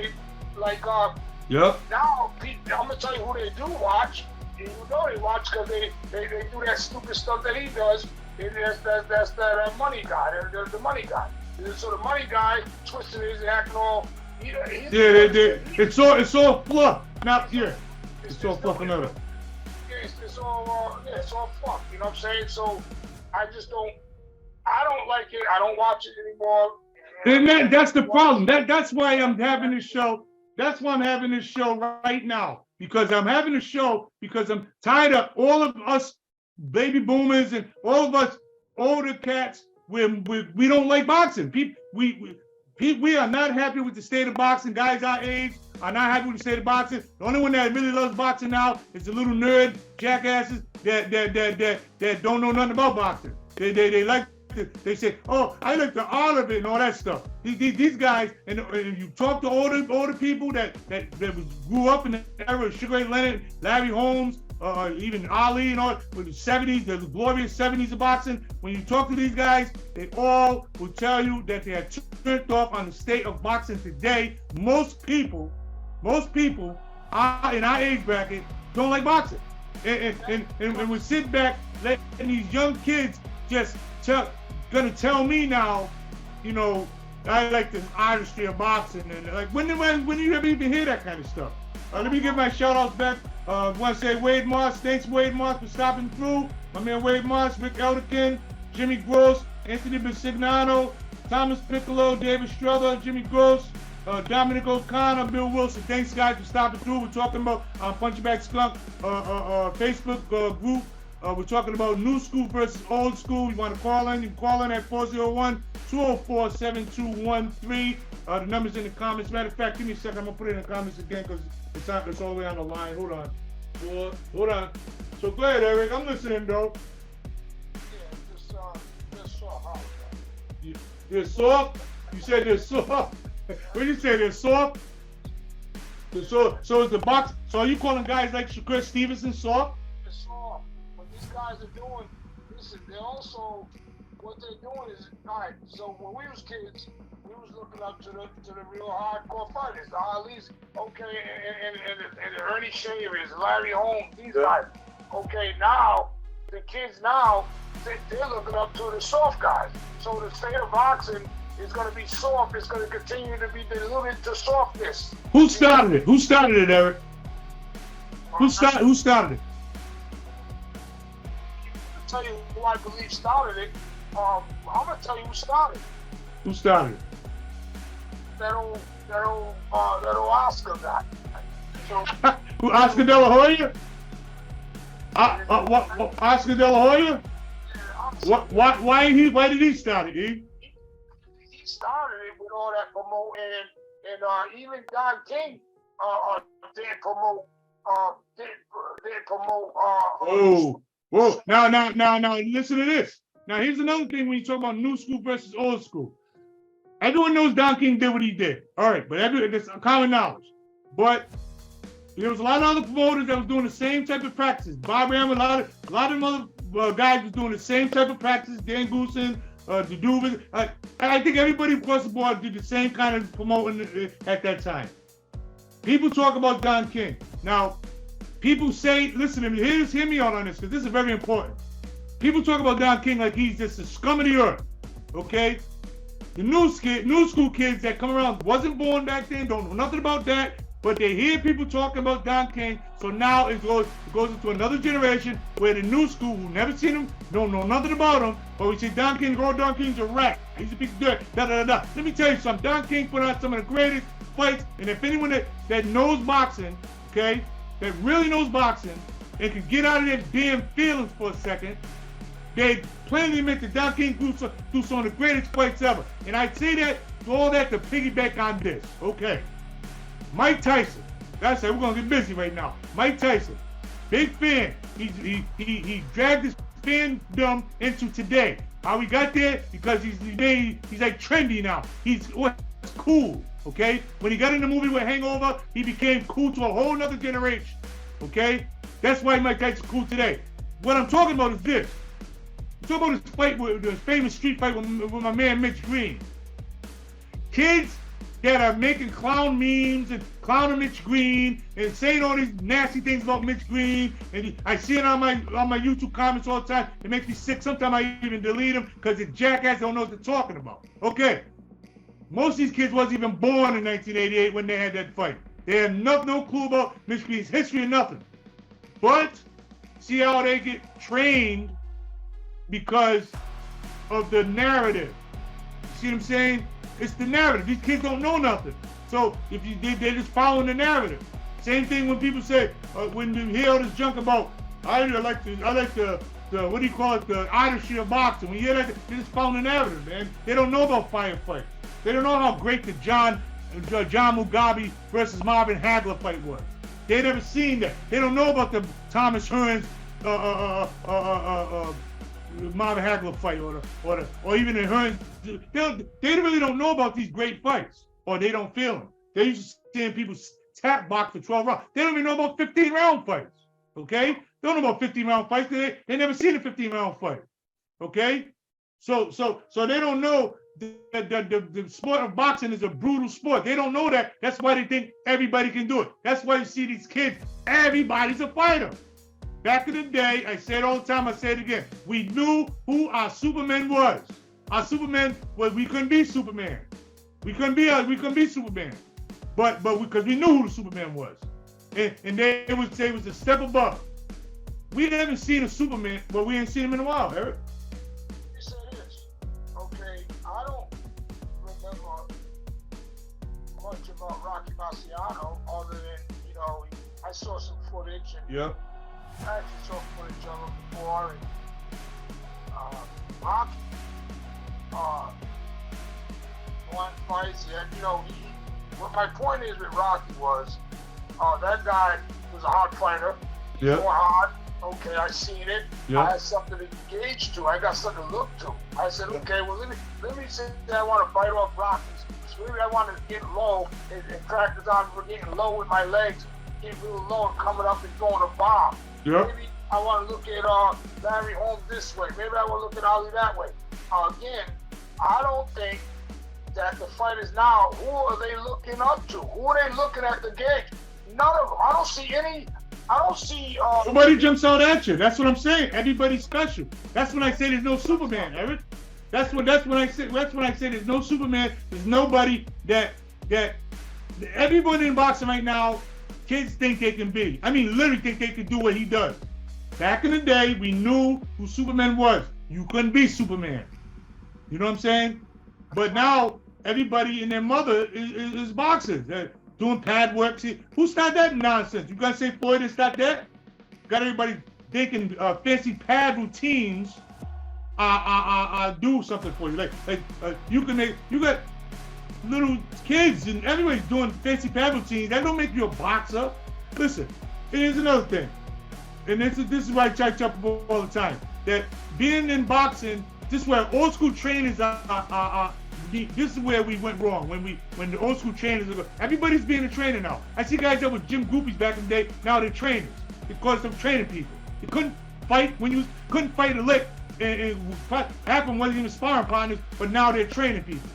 Now, I'm gonna tell you who they do watch. You know they watch because they do that stupid stuff that he does. That's that money guy. The money guy. So the money guy twisting his acting all. It's all fluff. Not here. It's all fluff and other. It's all fluff. You know what I'm saying? So I don't like it. I don't watch it anymore. And that's the problem. That's why I'm having this show. That's why I'm having this show right now. Because I'm having a show because I'm tired of all of us baby boomers and all of us older cats. We don't like boxing. We are not happy with the state of boxing. Guys our age are not happy with the state of boxing. The only one that really loves boxing now is the little nerd jackasses that don't know nothing about boxing. They like. They say, "Oh, I like the art of it and all that stuff." These guys, and you talk to older people that grew up in the era of Sugar Ray Leonard, Larry Holmes, even Ali and all, with the 70s, the glorious 70s of boxing. When you talk to these guys, they all will tell you that they are turned off on the state of boxing today. Most people in our age bracket don't like boxing. And we sit back letting these young kids just gonna tell me now, you know, I like the artistry of boxing, and like when do you ever even hear that kind of stuff? Let me give my shout outs back. I want to say Wade Moss, thanks Wade Moss for stopping through. My man Wade Moss, Rick Elderkin, Jimmy Gross, Anthony Bisignano, Thomas Piccolo, David Strother, Jimmy Gross, Dominic O'Connor, Bill Wilson. Thanks guys for stopping through. We're talking about Punchingbagskunk Facebook group. We're talking about new school versus old school. You want to call in? You can call in at 401-204-7213. The number's in the comments. Matter of fact, give me a second. I'm going to put it in the comments again because it's all the way on the line. Hold on. So go ahead, Eric. I'm listening, though. Yeah, just soft. They're soft? You said they're soft? What did you say? They're soft? So is the box. So are you calling guys like Shakur Stevenson soft? It's soft. What these guys are doing, listen, they're also, what they're doing is, all right, so when we was kids, we was looking up to the real hardcore fighters, the Ali's, okay, and the Ernie Shavers, Larry Holmes, these guys. Okay, now, the kids now, they're looking up to the soft guys. So the state of boxing is going to be soft. It's going to continue to be diluted to softness. Who started it? Who started it, Eric? Who started it? To tell you who I believe started it, I'm going to tell you who started it. Who started it? That old Oscar guy. So, who, Oscar De La Hoya? Oscar De La Hoya? Yeah, why did he start it, E? He started it with all that promoting, and even Don King did promote. Whoa! Now, listen to this. Now, here's another thing when you talk about new school versus old school. Everyone knows Don King did what he did. All right, but it's common knowledge. But there was a lot of other promoters that was doing the same type of practices. Bob Ram, a lot of other guys was doing the same type of practices. Dan Goosen, Duduva. I think everybody across the board did the same kind of promoting at that time. People talk about Don King. Now, people say, listen to me, hear me out on this, because this is very important. People talk about Don King like he's just the scum of the earth, okay? The new school kids that come around wasn't born back then, don't know nothing about that, but they hear people talking about Don King, so now it goes into another generation where the new school who never seen him, don't know nothing about him, but we say Don King's a rat, he's a piece of dirt, da-da-da-da. Let me tell you something, Don King put on some of the greatest fights, and if anyone that knows boxing, okay, that really knows boxing, and can get out of their damn feelings for a second, they plainly admit that Don King do some of the greatest fights ever. And I say that, all that to piggyback on this. Okay. Mike Tyson. That's it. We're going to get busy right now. Mike Tyson. Big fan. He dragged his fandom into today. How we got there? Because he's like trendy now. He's cool. Okay? When he got in the movie with Hangover, he became cool to a whole nother generation. Okay? That's why Mike Tyson's cool today. What I'm talking about is this. Talk about his fight with the famous street fight with my man Mitch Green. Kids that are making clown memes and clowning Mitch Green and saying all these nasty things about Mitch Green, and I see it on my YouTube comments all the time. It makes me sick. Sometimes I even delete them because the jackass don't know what they're talking about. Okay, most of these kids wasn't even born in 1988 when they had that fight. They had no clue about Mitch Green's history or nothing. But see how they get trained because of the narrative. You see what I'm saying? It's the narrative. These kids don't know nothing. So if they're just following the narrative. Same thing when people say, when you hear all this junk about, I like the what do you call it, the artistry of boxing. When you hear that, they're just following the narrative, man. They don't know about firefights. They don't know how great the John Mugabe versus Marvin Hagler fight was. They never seen that. They don't know about the Thomas Hearns Marvin Hagler fight or even the Hearns. They really don't know about these great fights, or they don't feel them. They used to seeing people tap box for 12 rounds. They don't even know about 15-round fights. Okay, They don't know about 15-round fights. They never seen a 15-round fight. Okay? So they don't know the sport of boxing is a brutal sport. They don't know that. That's why they think everybody can do it. That's why you see these kids, everybody's a fighter. Back in the day, I say it all the time, I say it again. We knew who our Superman was. Our Superman was, we couldn't be Superman. We couldn't be Superman. But because we knew who the Superman was. And they would say it was a step above. We haven't seen a Superman, but we ain't seen him in a while, Eric. You say this. Okay, I don't remember much about Rocky Marciano other than, I saw some footage and Yeah. I actually saw footage of him before, and Rocky won fights, and what my point is with Rocky was, that guy was a hard fighter. Yeah. More hard. Okay, I seen it. Yeah. I had something to engage to. I got something to look to. I said, okay, well let me say I want to fight off Rockies. So maybe I want to get low and practice on getting low with my legs, get real low and coming up and going to bomb. Yeah. Maybe I want to look at Larry Holmes this way. Maybe I want to look at Ali that way. Again, I don't think that the fighters now, who are they looking up to? Who are they looking at the gauge? None of them. I don't see any. I don't see. Nobody jumps out at you. That's what I'm saying. Everybody's special. That's when I say there's no Superman, Eric. That's when I say there's no Superman. There's nobody that everybody in boxing right now, kids think they can be. I mean, literally think they can do what he does. Back in the day, we knew who Superman was. You couldn't be Superman. You know what I'm saying? But now everybody and their mother is boxers. They're doing pad work. See, who started that nonsense? You gotta say Floyd and start that? Got everybody thinking fancy pad routines do something for you. Like you got little kids and everybody's doing fancy pad routines. That don't make you a boxer. Listen, here's another thing. And this is why I try to jump all the time. That being in boxing, this is where old school trainers are. This is where we went wrong. When the old school trainers are, everybody's being a trainer now. I see guys that were gym groupies back in the day. Now they're trainers because they're training people. You couldn't fight when you couldn't fight a lick, and half of them wasn't even sparring partners. But now they're training people.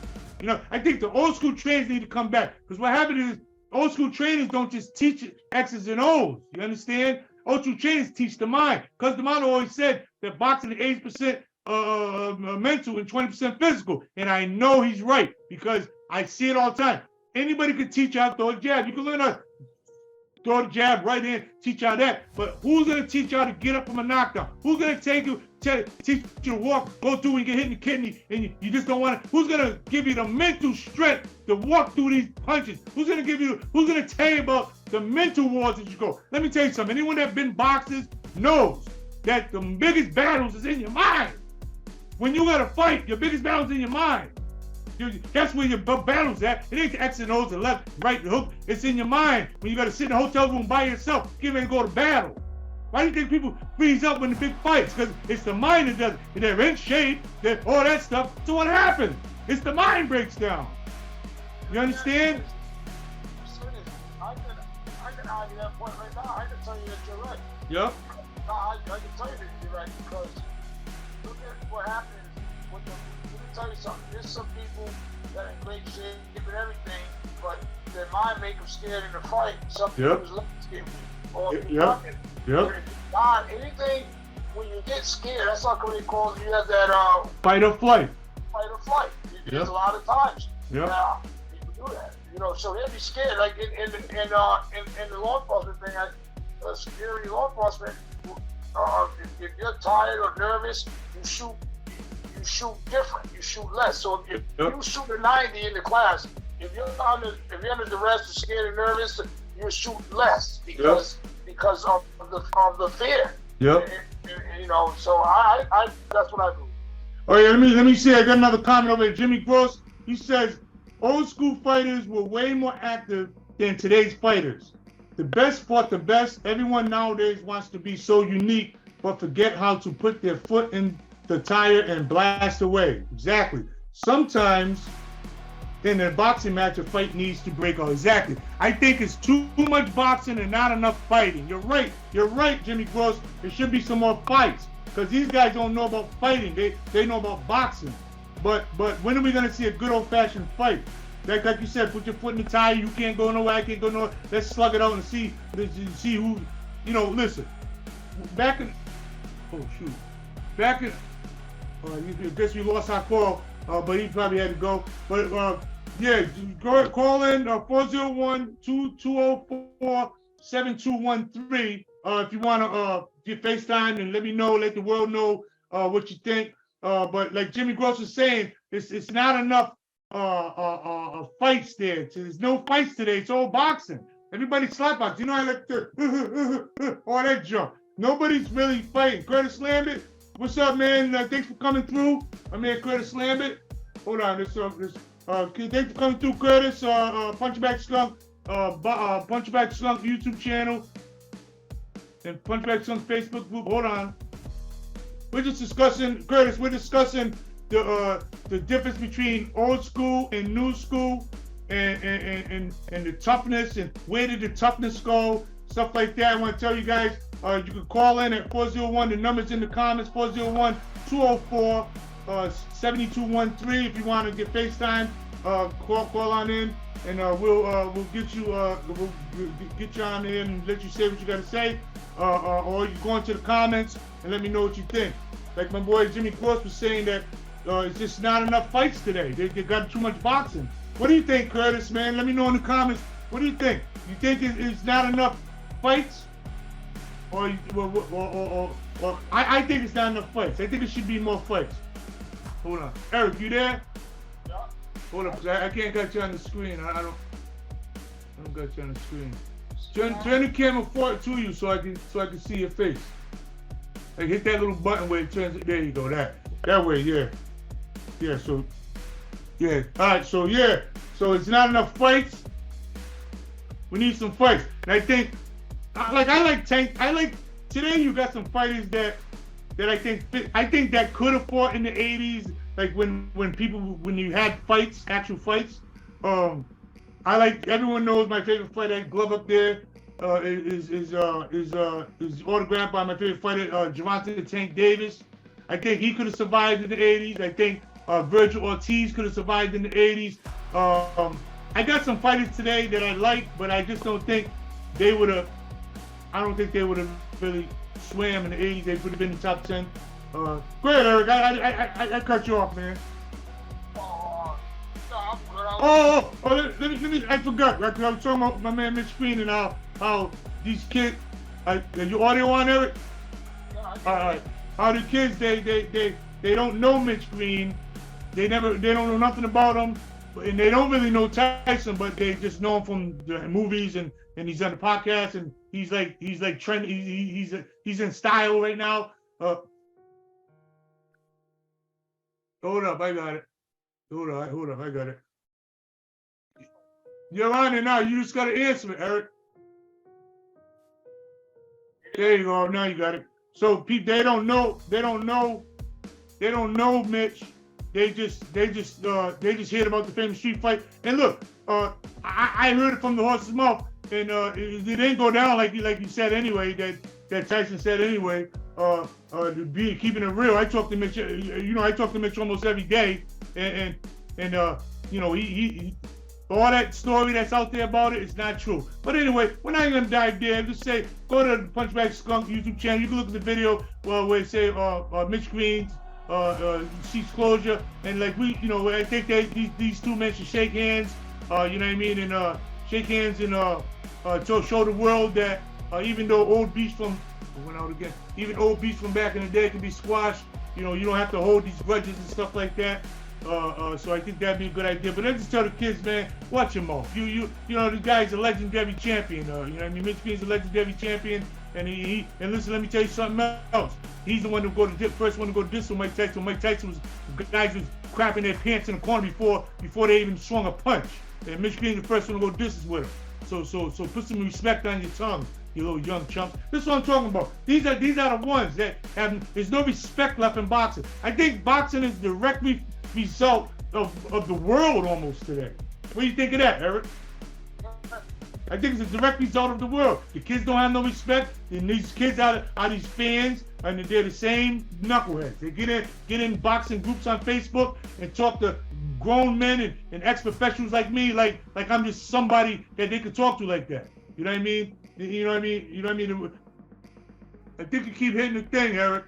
I think the old school trainers need to come back because what happened is old school trainers don't just teach X's and O's. You understand? Old school trainers teach the mind. Because the mind always said that boxing is 80% mental and 20% physical. And I know he's right because I see it all the time. Anybody can teach you how to throw a jab. You can learn how to throw the jab right in, teach you how that. But who's going to teach you how to get up from a knockdown? Who's going to teach you to walk, go through and get hit in the kidney and you just don't want to? Who's going to give you the mental strength to walk through these punches? Who's going to tell you about the mental wars as you go? Let me tell you something. Anyone that's been boxers knows that the biggest battles is in your mind. When you got to fight, your biggest battle's in your mind. That's where your battle's at. It ain't the X and O's, the left, right, the hook. It's in your mind. When you got to sit in a hotel room by yourself, get ready to go to battle. Why do you think people freeze up when the big fights? Because it's the mind that does it. They're in shape, all that stuff. So what happens? It's the mind breaks down. You understand? I can argue that point right now. I can tell you that you're right. Yep. No, I can tell you that you're right because look at what happens with them. Let me tell you something. There's some people that are in great shape and everything, but their mind make them scared in the fight. Some people's legs get weak. Or not anything when you get scared. That's how come they call you have that fight or flight. Fight or flight. There's a lot of times. Yep. Now people do that. So they'll be scared. Like in the law enforcement thing, security law enforcement. If you're tired or nervous, you shoot different. You shoot less. So if you shoot a 90 in the class, if you're under duress, or scared and nervous, you shoot less because of the fear. Yep. And, so I that's what I do. Oh yeah, let me see. I got another comment over here. Jimmy Gross. He says old school fighters were way more active than today's fighters. The best fought the best. Everyone nowadays wants to be so unique, but forget how to put their foot in the tire and blast away. Exactly. Sometimes in a boxing match, a fight needs to break out. Exactly. I think it's too much boxing and not enough fighting. You're right. You're right, Jimmy Gross. There should be some more fights because these guys don't know about fighting. They know about boxing. But when are we gonna see a good old-fashioned fight? Like you said, put your foot in the tire. You can't go nowhere. I can't go nowhere. Let's slug it out and see who. Listen. Back in. Oh shoot. Back in. I guess we lost our call. But he probably had to go. But yeah, call in 401-204-7213 if you want to get FaceTime and let me know, let the world know what you think. But like Jimmy Gross was saying, it's not enough fights there. There's no fights today. It's all boxing. Everybody slap box. You know, I like to all that junk. Nobody's really fighting. Curtis Lambert, what's up, man? Thanks for coming through. My man Curtis Lambert. Hold on, thanks for coming through, Curtis. Punchingbagskunk, Punchingbagskunk YouTube channel, and Punchingbagskunk Facebook group. Hold on. We're just discussing, Curtis. We're discussing the difference between old school and new school, and the toughness and where did the toughness go, stuff like that. I want to tell you guys. You can call in at 401. The number's in the comments. 401-204-7213. If you want to get FaceTime, call on in, and we'll get you get you on in and let you say what you got to say, or you go into the comments and let me know what you think. Like my boy Jimmy Gross was saying that it's just not enough fights today. They got too much boxing. What do you think, Curtis? Man, let me know in the comments. What do you think? You think it's not enough fights? Or I think it's not enough fights. I think it should be more fights. Hold on, Eric, you there? Yeah. Hold up, I can't get you on the screen. I don't got you on the screen. Turn the camera forward to you so I can see your face. Like hit that little button where it turns. There you go. That way, yeah. Yeah. So yeah. All right. So yeah. So it's not enough fights. We need some fights, and I think. I like today you got some fighters that I think that could have fought in the 80s, like when you had fights, actual fights. Everyone knows my favorite fighter, glove up there, is autographed by my favorite fighter, Gervonta the Tank Davis. I think he could have survived in the 80s. I think Virgil Ortiz could have survived in the 80s. I got some fighters today that I like, but I just don't think they would have. I don't think they would have really swam in the 80s. They would have been in the top 10. Go ahead, Eric. I cut you off, man. No, I'm good. Let me. I forgot. Right, I was talking about my man Mitch Green and how these kids. Your audio on, Eric? Yeah, All right. How the kids they don't know Mitch Green. They don't know nothing about him, and they don't really know Tyson, but they just know him from the movies and he's on the podcast and he's like trend. He's in style right now. Hold up, I got it. Hold up, I got it. You're on it now. You just gotta answer it, Eric. There you go. Now you got it. So people, they don't know Mitch. They just heard about the famous street fight. And look, I heard it from the horse's mouth, and it didn't go down like you said anyway. That Tyson said anyway. To be keeping it real, I talk to Mitch. I talk to Mitch almost every day, and he all that story that's out there about it is not true. But anyway, we're not gonna dive there. Just say go to the Punchingbagskunk YouTube channel. You can look at the video where it say Mitch Green seeks closure, and like I think that these two men should shake hands. You know what I mean, and shake hands and to show the world that even though old beefs from back in the day can be squashed, you don't have to hold these grudges and stuff like that. So I think that'd be a good idea. But I just tell the kids, man, watch your mouth. The guy's a legendary champion. You know what I mean? Mitch Green's a legendary champion, and and listen, let me tell you something else. He's the one to first one to go to this with Mike Tyson. Mike Tyson was guys was crapping their pants in the corner before they even swung a punch. And Mitch Green's the first one to go distance with him. So put some respect on your tongue, you little young chumps. This is what I'm talking about. These are the ones that there's no respect left in boxing. I think boxing is direct result of the world almost today. What do you think of that, Eric? I think it's a direct result of the world. The kids don't have no respect, and these kids are these fans, and they're the same knuckleheads. They get in boxing groups on Facebook and talk to grown men and ex-professionals like me, like I'm just somebody that they could talk to like that. You know what I mean? You know what I mean? You know what I mean? I think you keep hitting the thing, Eric.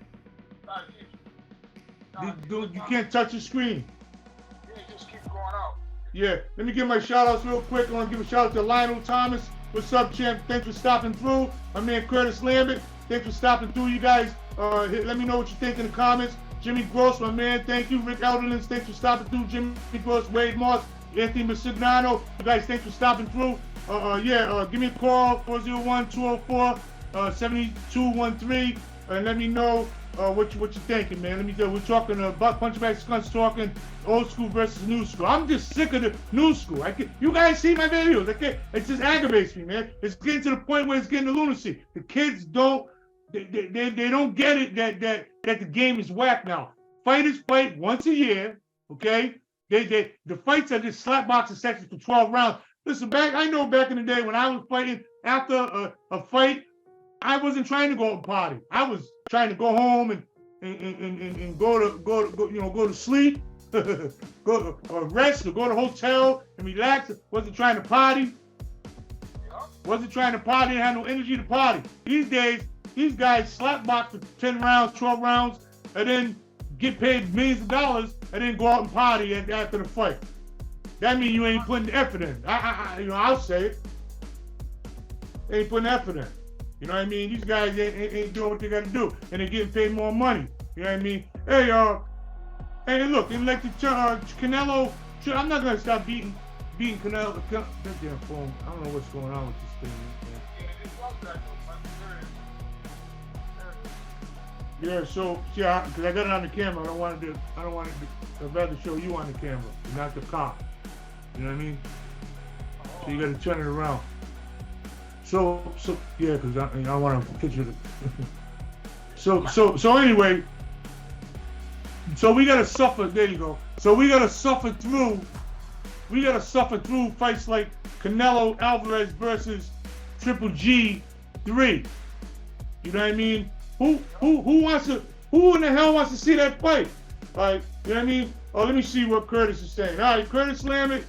You can't touch the screen. Yeah, just keep going out. Yeah, let me give my shout outs real quick. I want to give a shout out to Lionel Thomas. What's up, champ? Thanks for stopping through. My man Curtis Lambert, thanks for stopping through. You guys, let me know what you think in the comments. Jimmy Gross, my man, thank you. Rick Elderlins, thanks for stopping through. Jimmy Gross, Wade Moss, Anthony Masignano, you guys, thanks for stopping through. Give me a call, 401-204-7213, and let me know what you're thinking, man. Let me tell you, we're talking about Punchingbagskunk talking old school versus new school. I'm just sick of the new school. You guys see my videos. It just aggravates me, man. It's getting to the point where it's getting to lunacy. The kids don't get it that the game is whack now. Fighters fight once a year, okay? The fights are just slap boxing sessions for 12 rounds. Listen, I know back in the day when I was fighting, after a fight, I wasn't trying to go and party. I was trying to go home and go to sleep, go or rest, or go to a hotel and relax. Wasn't trying to party. Wasn't trying to party and had no energy to party. These days, these guys slap box for 10 rounds, 12 rounds, and then get paid millions of dollars and then go out and party after the fight. That means you ain't putting the effort in. I'll say it. They ain't putting effort in. You know what I mean? These guys ain't doing what they got to do, and they're getting paid more money. You know what I mean? Hey, look, and like the Canelo, I'm not gonna stop beating Canelo. That damn phone. I don't know what's going on with this thing, man. Yeah, so because I got it on the camera, I don't want it. I'd rather show you on the camera, not the cop. You know what I mean? So you got to turn it around. So yeah, because I want to picture it. So anyway, so we gotta suffer. There you go. So we gotta suffer through fights like Canelo Alvarez versus Triple G 3. You know what I mean? Who in the hell wants to see that fight? Like, you know what I mean? Oh, let me see what Curtis is saying. All right, Curtis Lambert,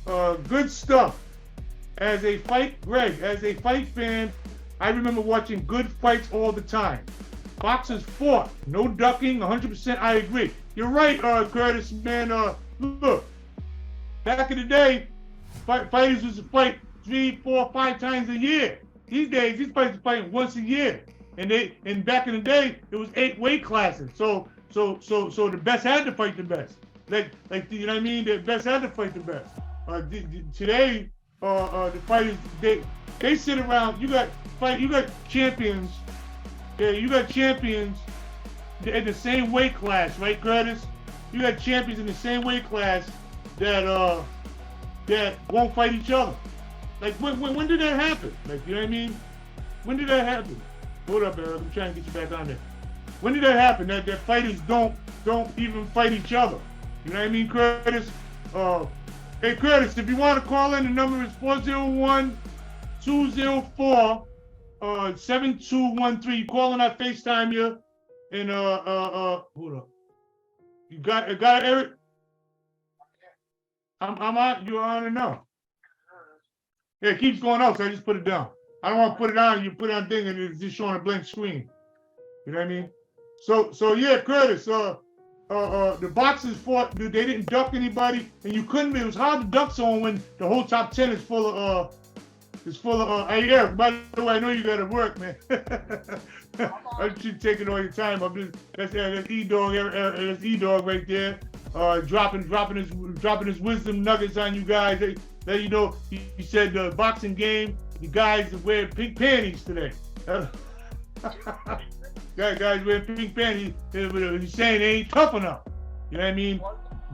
good stuff. As a fight fan, I remember watching good fights all the time. Boxers fought, no ducking, 100%. I agree. You're right, Curtis, man. Look, back in the day, fighters used to fight 3, 4, 5 times a year. These days, these fighters are fighting once a year. And back in the day, it was 8 weight classes. So the best had to fight the best. Like you know what I mean? The best had to fight the best. Today, the fighters they sit around. You got champions. Yeah, you got champions in the same weight class, right, Curtis? You got champions in the same weight class that won't fight each other. Like when did that happen? Like, you know what I mean? When did that happen? Hold up, Eric. I'm trying to get you back on there. When did that happen? That fighters don't even fight each other. You know what I mean, Curtis? Hey, Curtis, if you want to call in, the number is 401-204-7213. You call in, I FaceTime you. And hold up. You got it, Eric? I'm on. You're on or no? Yeah, it keeps going up, so I just put it down. I don't want to put it on. You put it on thing and it's just showing a blank screen. You know what I mean? So yeah, Curtis. The boxers fought. They didn't duck anybody, and you couldn't. It was hard to duck someone when the whole top 10 is full of. Hey, Eric. By the way, I know you got to work, man. I should take it all your time. That's E-Dog. That's E-Dog right there. Dropping his wisdom nuggets on you guys. That you know, he said the boxing game. You guys wear pink panties today. Guys wearing pink panties. He's saying they ain't tough enough. You know what I mean?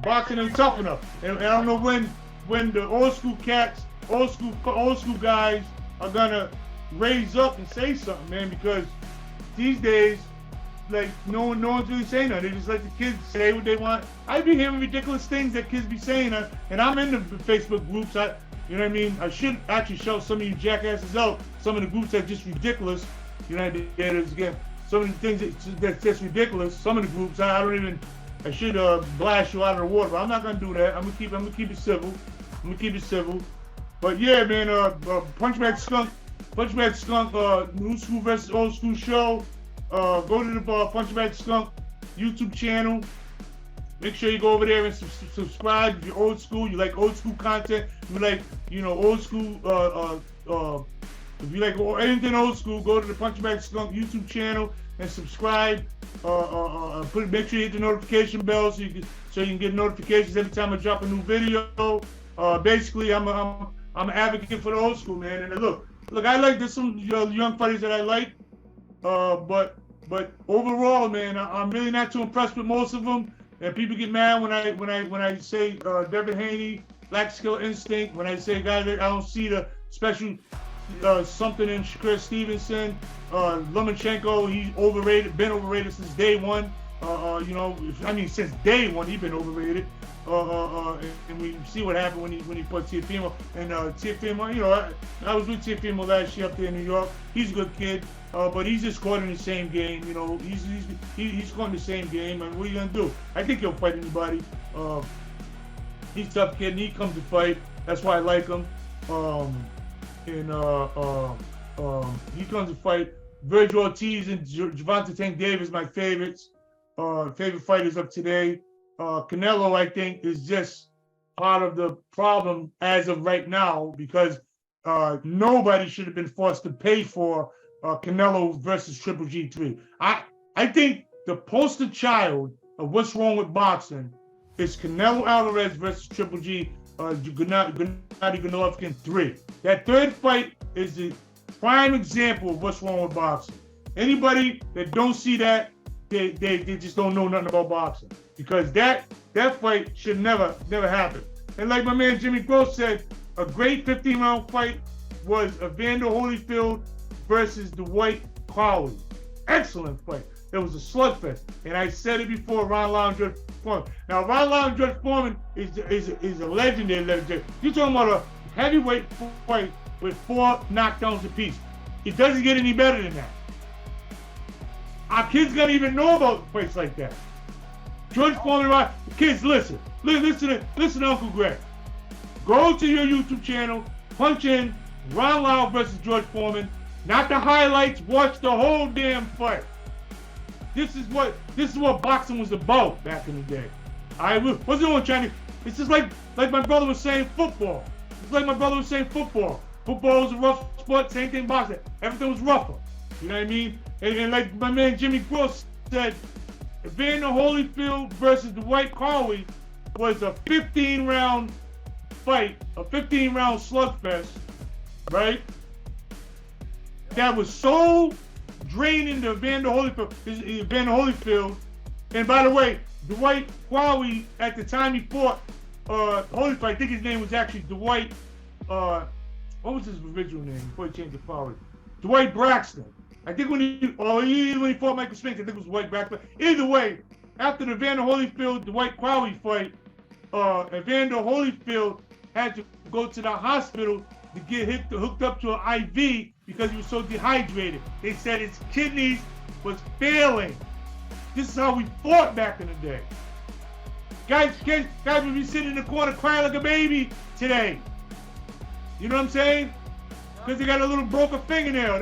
Boxing ain't tough enough. And I don't know when the old school cats, old school guys are gonna raise up and say something, man. Because these days like no one's really saying that. They just let the kids say what they want. I be hearing ridiculous things that kids be saying, and I'm in the Facebook groups. You know what I mean? I should actually show some of you jackasses out. Some of the groups that are just ridiculous. You know, there's again some of the things that's just ridiculous. Some of the groups I should blast you out of the water, but I'm not gonna do that. I'm gonna keep it civil. But yeah, man, Punchingbaskunk, new school versus old school show. Go to the Punchingbaskunk YouTube channel. Make sure you go over there and subscribe. If you're old school, you like old school content, you like, old school, if you like anything old school, go to the Punchingbaskunk YouTube channel and subscribe. Make sure you hit the notification bell so you can get notifications every time I drop a new video. Basically, I'm an advocate for the old school, man. And look, I like there's some young fighters that I like, but overall, man, I'm really not too impressed with most of them. And people get mad when I say Devin Haney, Black Skill Instinct. When I say guys, I don't see the special something in Chris Stevenson. Lomachenko, he's overrated, been overrated since day one. Since day one, he's been overrated. And we see what happened when he put Tiafimo. And Tiafimo, I was with Tiafimo last year up there in New York. He's a good kid, but he's just caught in the same game. He's caught in the same game. And what are you gonna do? I think he'll fight anybody. He's a tough kid, and he comes to fight. That's why I like him. He comes to fight. Virgil Ortiz and Gervonta Tank Davis, my favorites. Favorite fighters of today. Canelo, I think, is just part of the problem as of right now because nobody should have been forced to pay for Canelo versus Triple G3. I think the poster child of what's wrong with boxing is Canelo Alvarez versus Triple G Gennady Golovkin 3. That third fight is the prime example of what's wrong with boxing. Anybody that don't see that, they just don't know nothing about boxing. Because that fight should never happen. And like my man Jimmy Gross said, a great 15-round fight was Evander Holyfield versus Dwight Crowley. Excellent fight. It was a slugfest. And I said it before, Ron Lau and George Foreman. Now, Ron Lau and George Foreman is a legendary. You're talking about a heavyweight fight with 4 knockdowns apiece. It doesn't get any better than that. Our kids gotta even know about fights like that. George Foreman, kids, listen to Uncle Greg. Go to your YouTube channel, punch in Ron Lau versus George Foreman. Not the highlights, watch the whole damn fight. This is what boxing was about back in the day. I wasn't on trying to. It's just like my brother was saying football. It's like my brother was saying football. Football was a rough sport, same thing boxing. Everything was rougher. You know what I mean? And like my man Jimmy Gross said, Evander Holyfield versus Dwight Crowley was a 15-round fight, a 15-round slugfest, right? That was so draining to Evander Holyfield. And by the way, Dwight Crowley, at the time he fought Holyfield, I think his name was actually Dwight, what was his original name before he changed to Crowley? Dwight Braxton. I think when he fought Michael Spinks, I think it was Dwight Braxton. Either way, after the Evander Holyfield Dwight Crowley fight, Evander Holyfield had to go to the hospital to get hooked up to an IV because he was so dehydrated. They said his kidneys was failing. This is how we fought back in the day. Guys would be sitting in the corner crying like a baby today. You know what I'm saying? Because they got a little broken fingernail. I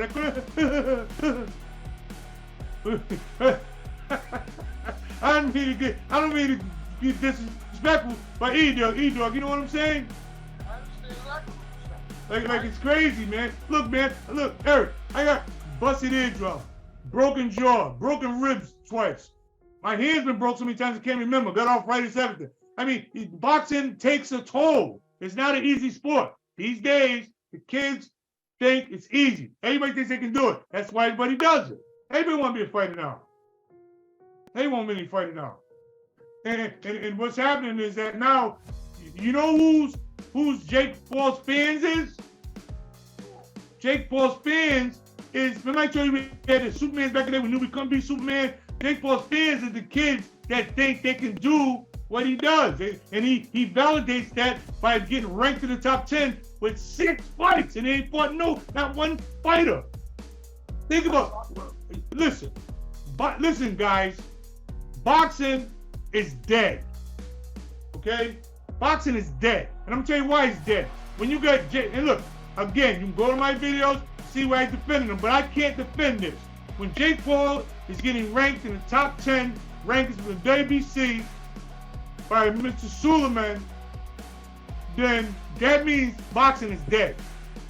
don't mean to be disrespectful, but E-Dog, you know what I'm saying? I understand exactly what you're saying. Like it's crazy, man. Look, Eric, I got busted eardrum, broken jaw, broken ribs twice. My hand's been broke so many times I can't remember. Got arthritis, everything. I mean, boxing takes a toll. It's not an easy sport. These days, the kids think it's easy. Everybody thinks they can do it. That's why everybody does it. Everybody want to be a fighter now. They won't really fight it now. And what's happening is that now, you know who's Jake Paul's fans is? Jake Paul's fans is, remember I told you we had the Supermans back in the day, we knew we couldn't be Superman. Jake Paul's fans are the kids that think they can do what he does. And he validates that by getting ranked in the top 10 with 6 fights. And he ain't fought not one fighter. Think about, listen, guys, boxing is dead. Okay? Boxing is dead. And I'm gonna tell you why it's dead. When you got and look, again, you can go to my videos, see where I defended him, but I can't defend this. When Jake Paul is getting ranked in the top 10 rankings for the WBC by Mr. Suleiman, then that means boxing is dead.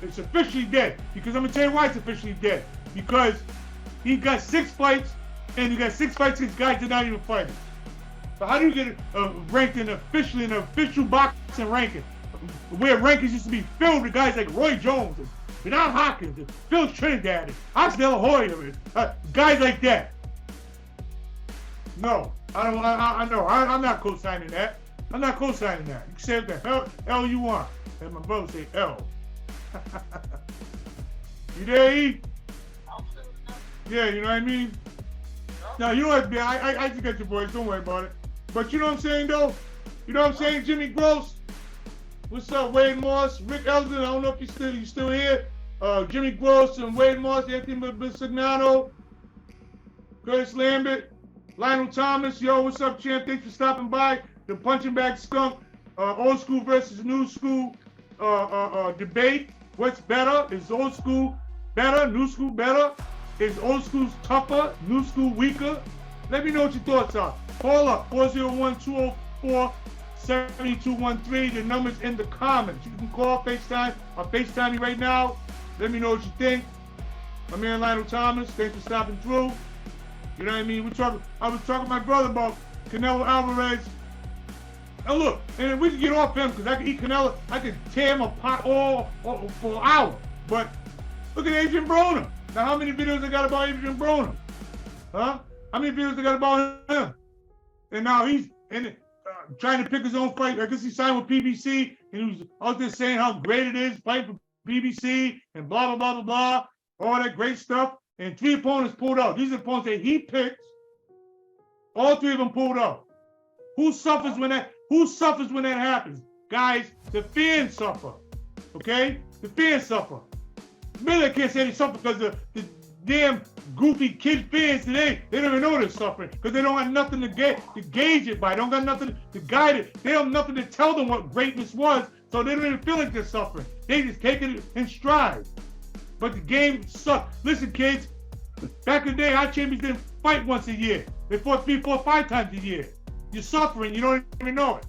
It's officially dead. Because I'm gonna tell you why it's officially dead. Because he got 6 fights, and he got 6 fights against guys that are not even fighting. So how do you get ranked in officially in an official boxing ranking? Where rankings used to be filled with guys like Roy Jones and Bernard Hopkins and Phil Trinidad and Oscar De La Hoya and guys like that. No, I'm not co-signing that. I'm not co-signing that. You can say what the hell you want. And my brother say L. You there, E? Yeah, you know what I mean? No, you don't have to be. I just got your voice. Don't worry about it. But you know what I'm saying, though? You know what I'm saying, Jimmy Gross? What's up, Wade Moss? Rick Eldon, I don't know if you still here. Jimmy Gross and Wade Moss, Anthony Bisignano, Curtis Lambert, Lionel Thomas. Yo, what's up, champ? Thanks for stopping by. The Punchingbagskunk, old school versus new school debate. What's better? Is old school better? New school better? Is old school tougher? New school weaker? Let me know what your thoughts are. Call up 401-204-7213. The number's in the comments. You can call FaceTime or FaceTime me right now. Let me know what you think. My man Lionel Thomas, thanks for stopping through. You know what I mean? I was talking to my brother about Canelo Alvarez. Now look, and we can get off him because I can eat Canelo. I can tear him apart all for an hour. But look at Adrian Broner. Now how many videos I got about Adrian Broner? Huh? How many videos I got about him? And now he's trying to pick his own fight. I guess he signed with PBC, and he was out there saying how great it is fighting for PBC and blah, blah, blah, blah, blah, all that great stuff. And 3 opponents pulled out. These are opponents that he picked. All 3 of them pulled out. Who suffers when that happens? Guys, the fans suffer. Okay? The fans suffer. Really, I can't say they suffer because the damn goofy kid fans today, they don't even know they're suffering because they don't have nothing to gauge it by. They don't got nothing to guide it. They have nothing to tell them what greatness was, so they don't even feel like they're suffering. They just take it in stride. But the game sucks. Listen, kids, back in the day, our champions didn't fight once a year. They fought 3, 4, 5 times a year. You're suffering. You don't even know it.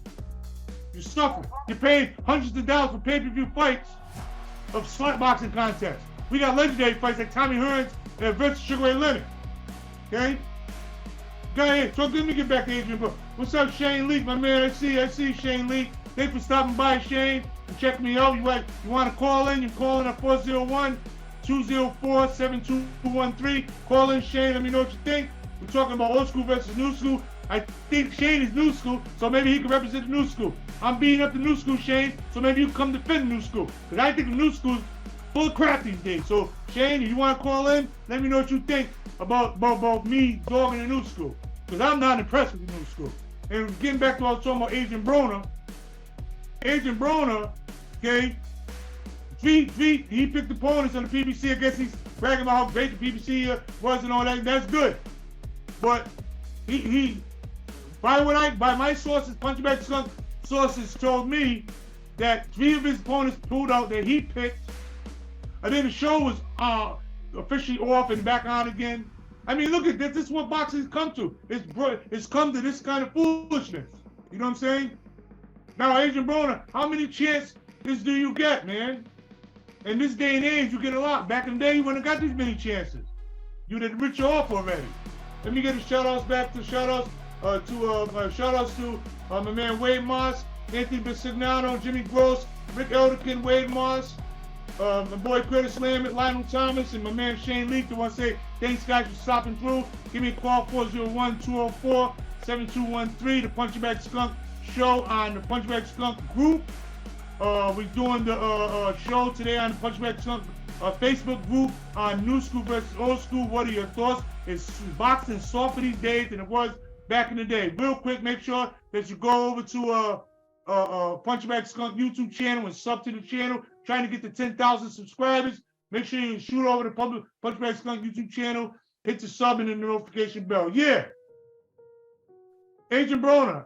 You're suffering. You're paying hundreds of dollars for pay-per-view fights of slut boxing contests. We got legendary fights like Tommy Hearns versus Sugar Ray Leonard. Okay? Go ahead. So let me get back to Adrian. What's up, Shane Leak, my man? I see Shane Leak. Thanks for stopping by, Shane, and checking me out. You want to call in? You can call in at 401-204-7213. Call in, Shane. Let me know what you think. We're talking about old school versus new school. I think Shane is new school, so maybe he can represent the new school. I'm beating up the new school, Shane, so maybe you can come defend the new school. Because I think the new school is full of crap these days. So, Shane, if you want to call in, let me know what you think about me dogging the new school. Because I'm not impressed with the new school. And getting back to what I was talking about Adrian Broner. Adrian Broner, okay, he picked opponents on the PBC. I guess he's bragging about how great the PBC was and all that. That's good. But by my sources, Punchingbagskunk sources told me that 3 of his opponents pulled out that he picked. And then the show was officially off and back on again. I mean, look at this. This is what boxing has come to. It's come to this kind of foolishness. You know what I'm saying? Now, Adrian Broner, how many chances do you get, man? In this day and age, you get a lot. Back in the day, you wouldn't have got these many chances. You'd have rich you off already. Let me get a shout-outs back to shout-outs to my man Wade Moss, Anthony Bisignano, Jimmy Gross, Rick Elderkin, Wade Moss, my boy Curtis Lambert, Lionel Thomas, and my man Shane Leak. I want to say thanks, guys, for stopping through. Give me a call, 401-204-7213, the Punchingbagskunk show on the Punchingbagskunk group. We're doing the show today on the Punchingbagskunk Facebook group on New School versus Old School. What are your thoughts? Is boxing softer these days than it was back in the day? Real quick, make sure that you go over to Punchingbagskunk YouTube channel and sub to the channel. Trying to get to 10,000 subscribers. Make sure you shoot over the Punchingbagskunk YouTube channel. Hit the sub and the notification bell. Yeah. Agent Broner,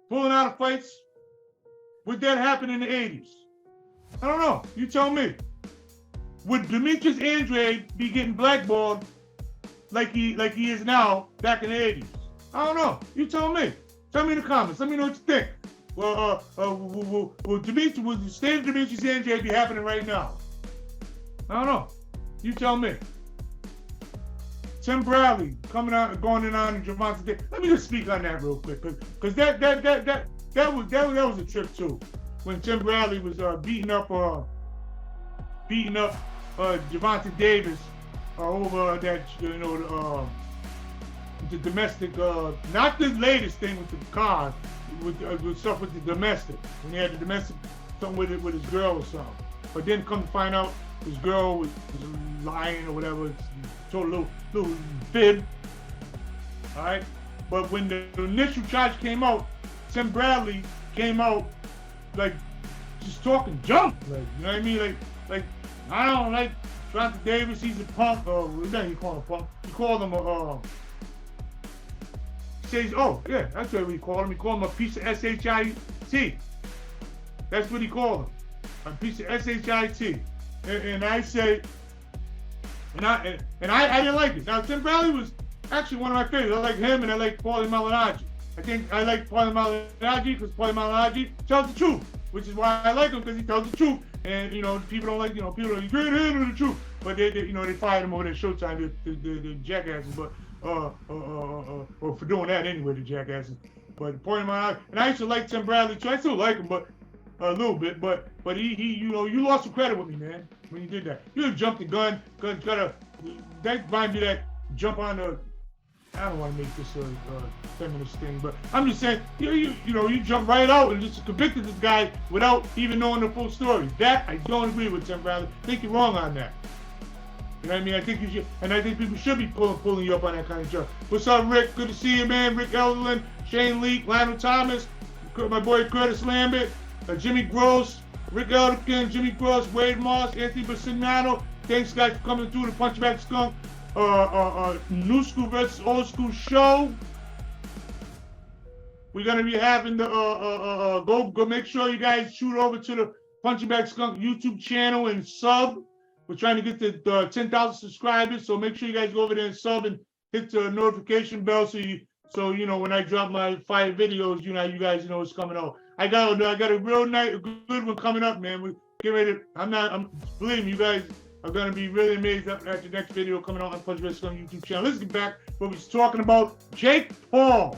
pulling out of fights. Would that happen in the 80s? I don't know. You tell me. Would Demetrius Andrade be getting blackballed like he is now back in the 80s? I don't know. You tell me. Tell me in the comments. Let me know what you think. Well, will the state of Demetrius Andrade be happening right now? I don't know. You tell me. Tim Bradley coming out, going in on Gervonta Davis. Let me just speak on that real quick, because that was a trip too. When Tim Bradley was beating up Gervonta Davis over that, the domestic, not the latest thing with the car, with stuff with the domestic. When he had the domestic, something with his girl or something. But then come to find out his girl was lying or whatever, told a little fib. All right. But when the initial charge came out, Tim Bradley came out like just talking junk. Like, you know what I mean? Like I don't like Gervonta Davis. He's a punk. What you call him a punk? You call him a. Says, oh yeah, that's what he called him. He called him a piece of shit. That's what he called him, a piece of shit. And I say, and I didn't like it. Now Tim Bradley was actually one of my favorites. I like him and I like Paulie Malignaggi. I think I like Paulie Malignaggi because Paulie Malignaggi tells the truth, which is why I like him, because he tells the truth. And people don't like, people don't agree with him with the truth. But they fired him over there Showtime, the jackasses. But or for doing that anyway, the jackasses. But Paulie Malignaggi, and I used to like Tim Bradley too. I still like him, but a little bit. But he you lost some credit with me, man, when you did that. You jumped the gun. That reminded me that jump on the. I don't want to make this a feminist thing, but I'm just saying, you jump right out and just convicted this guy without even knowing the full story. That I don't agree with, Tim Bradley. I think you're wrong on that. You know what I mean? I think you should, and I think people should be pulling you up on that kind of stuff. What's up, Rick? Good to see you, man. Rick Elderlin, Shane Leak, Lionel Thomas, my boy Curtis Lambert, Jimmy Gross, Rick Elderkin, Jimmy Gross, Wade Moss, Anthony Bassignano. Thanks, guys, for coming through the Punchingbagskunk New School versus Old School show. We're gonna be having the go make sure you guys shoot over to the Punchingbagskunk YouTube channel and sub. We're trying to get to 10,000 subscribers, so make sure you guys go over there and sub and hit the notification bell so when I drop my 5 videos, you guys know what's coming out. I got a real nice, good one coming up, man. We get ready. Believe me, you guys are gonna be really amazed at the next video coming out on Punchingbagskunk YouTube channel. Let's get back to what we was talking about. Jake Paul.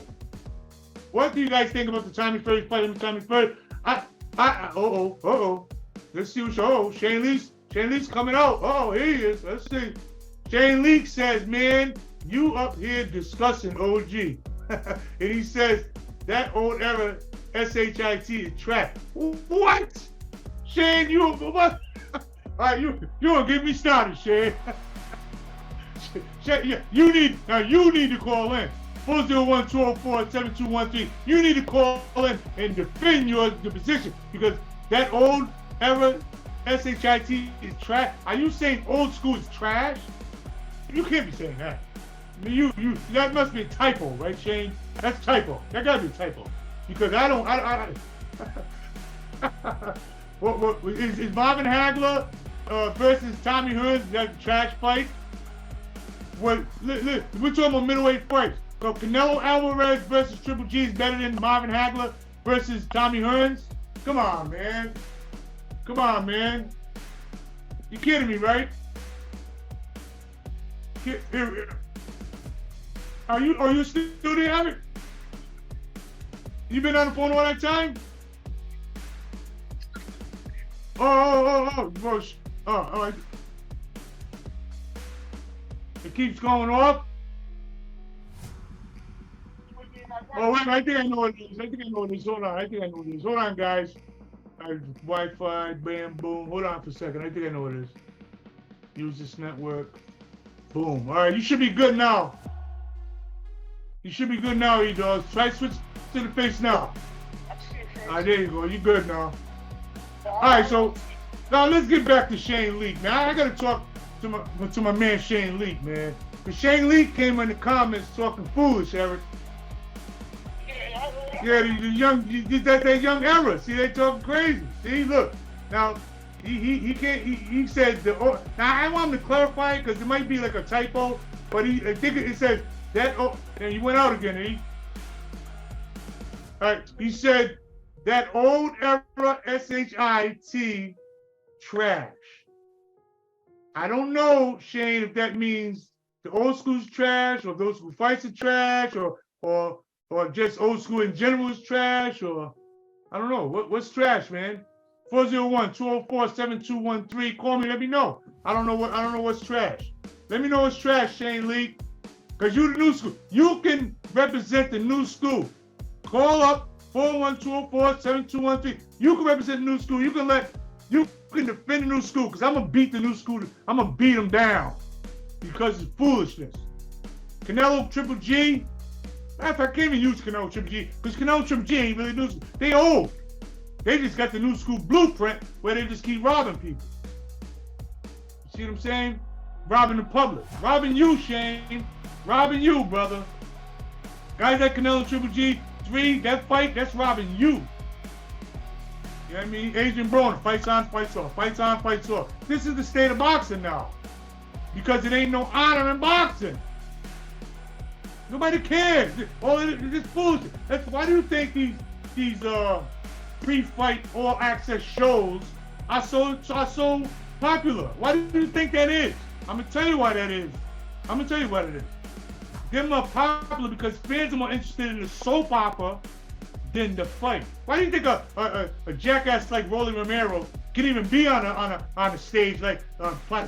What do you guys think about the Tommy Fury fight and Tommy Fury? Let's see what's Shane Leak's coming out. Oh, here he is. Let's see. Shane Leak says, man, you up here discussing OG. And he says, that old era SHIT is trash. What? Shane, you what? All right, you gonna get me started, Shane. You need to call in. 401-204-7213. You need to call in and defend your position, because that old era SHIT is trash. Are you saying old school is trash? You can't be saying that. You that must be a typo, right, Shane? That's typo. That gotta be a typo. Because I what is Marvin Hagler versus Tommy Hearns, that trash fight? We're talking about middleweight fights. So Canelo Alvarez versus Triple G is better than Marvin Hagler versus Tommy Hearns? Come on, man. You kidding me, right? Are you still there? You been on the phone all that time? Oh, all right. It keeps going off. Oh, wait, I think I know what it is. Hold on. Hold on, guys. Wi-Fi, bam, boom. Hold on for a second. I think I know what it is. Use this network. Boom. All right, you should be good now. You should be good now, E-Dogs. Try switch to the face now. All right, there you go. You good now. All right, so now let's get back to Shane Leak. Now I got to talk to my man Shane Leak, man. Because Shane Leak came in the comments talking foolish, Eric. Yeah, the young, that young era. See, they talking crazy. See, look. Now, he said, now I want him to clarify it because it might be like a typo, but I think it says that, and he went out again, All right, he said that old era SHIT trash. I don't know, Shane, if that means the old school's trash, or those who fights are trash, or just old school in general is trash, or I don't know. What's trash, man? 401-204-7213. Call me, let me know. I don't know what's trash. Let me know what's trash, Shane Leak. Because you the new school. You can represent the new school. Call up 401-204-7213. You can represent the new school. You can defend the new school, because I'm gonna beat the new school. I'm gonna beat them down because it's foolishness. Canelo Triple G. Matter of fact, I can't even use Canelo Triple G because Canelo Triple G ain't really new school. They old. They just got the new school blueprint where they just keep robbing people. You see what I'm saying? Robbing the public. Robbing you, Shane. Robbing you, brother. Guys like Canelo Triple G, 3, that fight, that's robbing you. You know what I mean? Adrian Broner, fights on, fights off. Fights on, fights off. This is the state of boxing now. Because it ain't no honor in boxing. Nobody cares. All it is foolish. Why do you think these pre-fight all access shows are so popular? Why do you think that is? I'm gonna tell you why that is. I'm gonna tell you what it is. Them are popular because fans are more interested in the soap opera than the fight. Why do you think a jackass like Rolly Romero can even be on a stage like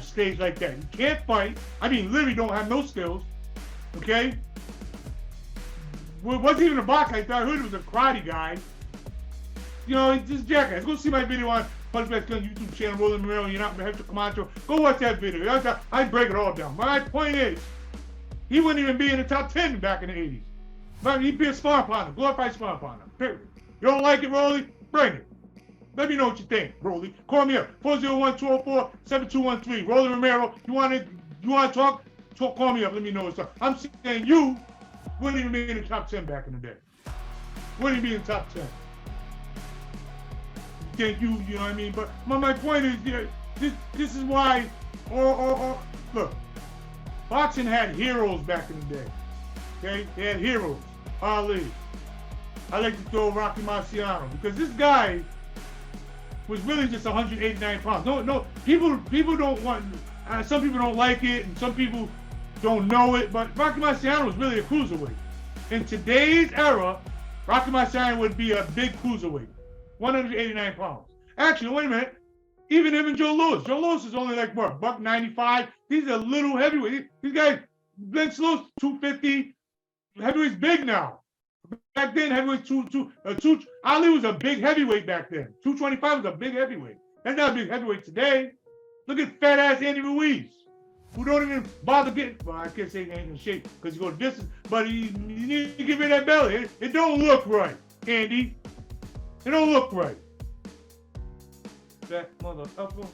stage like that? He can't fight. I mean, literally don't have no skills. Okay. Well, it wasn't even a boxer. I heard it was a karate guy. You know, just jackass. Go see my video on Punchingbagskunk YouTube channel, Rolling Romero, you're not Hector Camacho. Go watch that video. I break it all down. My point is, he wouldn't even be in the top 10 back in the 80s. But he'd be a sparring partner, glorified sparring partner. Period. You don't like it, Rolly? Bring it. Let me know what you think, Rolly. Call me up, 401-204-7213. Rolly Romero, you want to talk? Call me up. Let me know what's up. I'm saying you wouldn't even be in the top 10 back in the day. Wouldn't even be in the top 10. You know what I mean? But my point is, you know, this is why, look, boxing had heroes back in the day. Okay? They had heroes. Ali. I like to throw Rocky Marciano because this guy was really just 189 pounds. No, people don't want, some people don't like it and some people don't know it, but Rocky Marciano was really a cruiserweight. In today's era, Rocky Marciano would be a big cruiserweight. 189 pounds. Actually, wait a minute. Even him and Joe Louis. Joe Louis is only like, what, $195? He's a little heavyweight. These guys, Glenn Slows, 250. Heavyweight's big now. Back then, heavyweight, Ali was a big heavyweight back then. 225 was a big heavyweight. That's not a big heavyweight today. Look at fat ass Andy Ruiz, who don't even bother getting, well, I can't say he ain't in shape because he go distance, but you need to get rid of that belly. It don't look right, Andy. It don't look right. That motherfucker.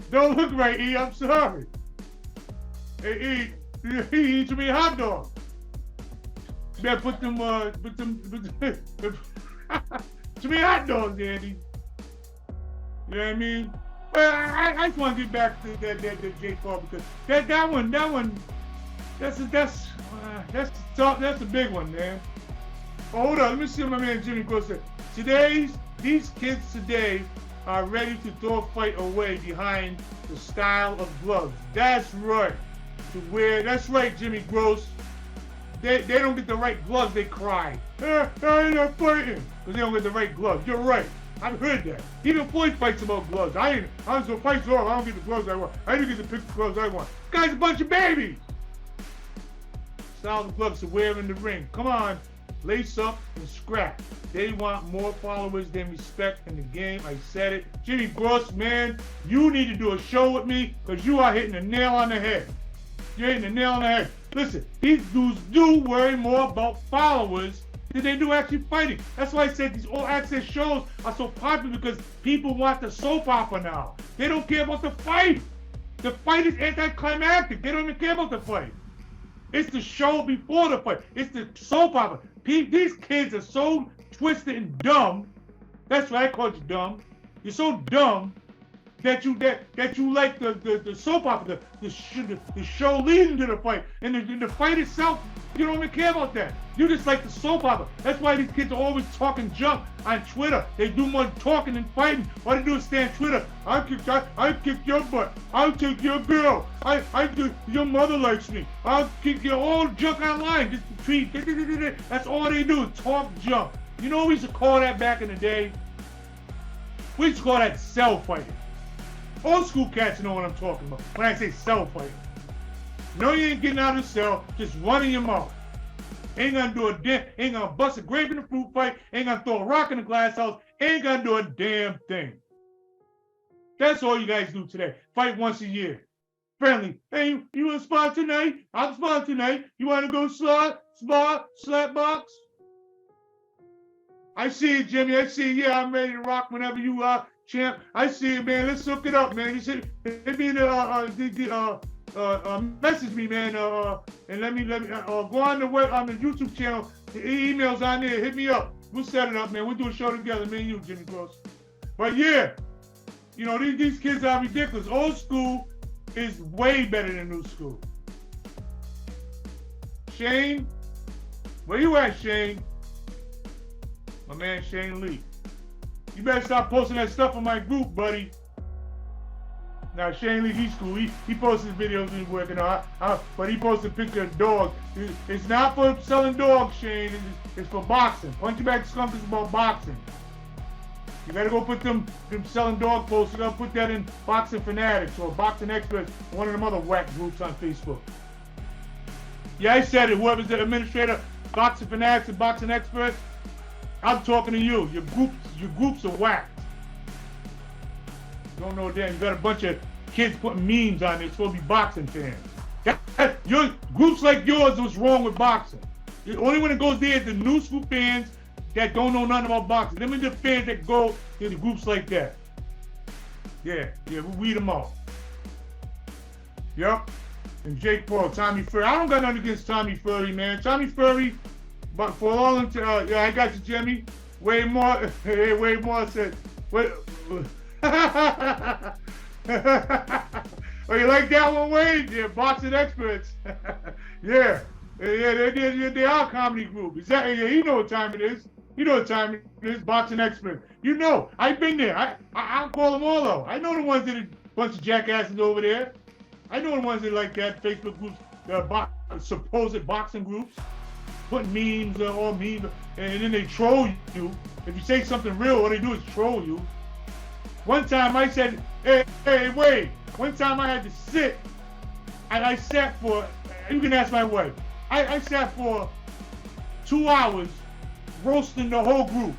Don't look right, E. I'm sorry. Hey, E, he eat too many hot dogs. You better put them too many hot dogs, Andy. You know what I mean? Well, I just want to get back to that J. Paul because that one, that's a big one, man. Oh, hold on, let me see what my man Jimmy Gross said. These kids today are ready to throw a fight away behind the style of gloves. That's right. That's right, Jimmy Gross. They don't get the right gloves, they cry. I ain't not fighting. Because they don't get the right gloves. You're right. I've heard that. Even Floyd fights about gloves. I was going to fight off. I don't get the gloves I want. I didn't get to pick the gloves I want. This guy's a bunch of babies. Style of gloves to wear in the ring. Come on. lace up and scrap. They want more followers than respect in the game. I said it. Jimmy Gross, man, you need to do a show with me because you are hitting the nail on the head. You're hitting the nail on the head. Listen, these dudes do worry more about followers than they do actually fighting. That's why I said these all access shows are so popular because people want the soap opera now. They don't care about the fight. The fight is anticlimactic. They don't even care about the fight. It's the show before the fight. It's the soap opera. These kids are so twisted and dumb. That's why I called you dumb. You're so dumb that you like the soap opera, the show leading to the fight, and the fight itself. You don't even care about that. You just like the soap opera. That's why these kids are always talking junk on Twitter. They do more talking than fighting. All they do is stay on Twitter. I kick your butt. I'll take your girl. Your mother likes me. I'll kick your all junk online. Just tweet. That's all they do. Talk junk. You know what we used to call that back in the day? We used to call that cell fighting. Old school cats know what I'm talking about when I say cell fighting. No, you ain't getting out of the cell, just running your mouth. Ain't gonna do a damn, ain't gonna bust a grape in the fruit fight, ain't gonna throw a rock in the glass house, ain't gonna do a damn thing. That's all you guys do today. Fight once a year. Friendly. Hey, you wanna spar tonight? I'll spar tonight. You wanna go slap box? I see it, Jimmy. I see it. Yeah, I'm ready to rock whenever you are, champ. I see it, man. Let's hook it up, man. You said hit me message me, man, and let me go on the web on the YouTube channel. The emails on there. Hit me up. We'll set it up, man. We'll do a show together, me and you, Jimmy Gross. But yeah, you know these kids are ridiculous. Old school is way better than new school. Shane, where you at, Shane? My man Shane Lee. You better stop posting that stuff on my group, buddy. Now Shane Lee, he's cool. He posts his videos he's working on, but he posts a picture of dogs. It's not for selling dogs, Shane. It's for boxing. Punchingbaskunk is about boxing. You better go put them selling dog posts. You gotta put that in Boxing Fanatics or Boxing Experts, one of them other whack groups on Facebook. Yeah, I said it. Whoever's the administrator, Boxing Fanatics and Boxing Experts, I'm talking to you. Your groups are whacked. Don't know damn. You got a bunch of kids putting memes on there. It's supposed to be boxing fans. Your groups like yours, what's wrong with boxing? The only one that goes there is the new school fans that don't know nothing about boxing. Them are the fans that go to the groups like that. Yeah, we weed them all. Yep. And Jake Paul, Tommy Fury. I don't got nothing against Tommy Fury, man. Tommy Fury, but for all them, yeah, I got you, Jimmy. Way more said, wait. Oh, you like that one, Wade? Yeah, Boxing Experts. Yeah, they are a comedy group. Exactly. Yeah, you know what time it is. You know what time it is. Boxing Experts. You know, I've been there. I'll call them all out. I know the ones that are a bunch of jackasses over there. I know the ones that like that Facebook groups, the supposed boxing groups, putting memes, all memes, and then they troll you. If you say something real, all they do is troll you. One time I said, hey, wait. One time I had to sit, and I sat for, you can ask my wife, I sat for 2 hours roasting the whole group.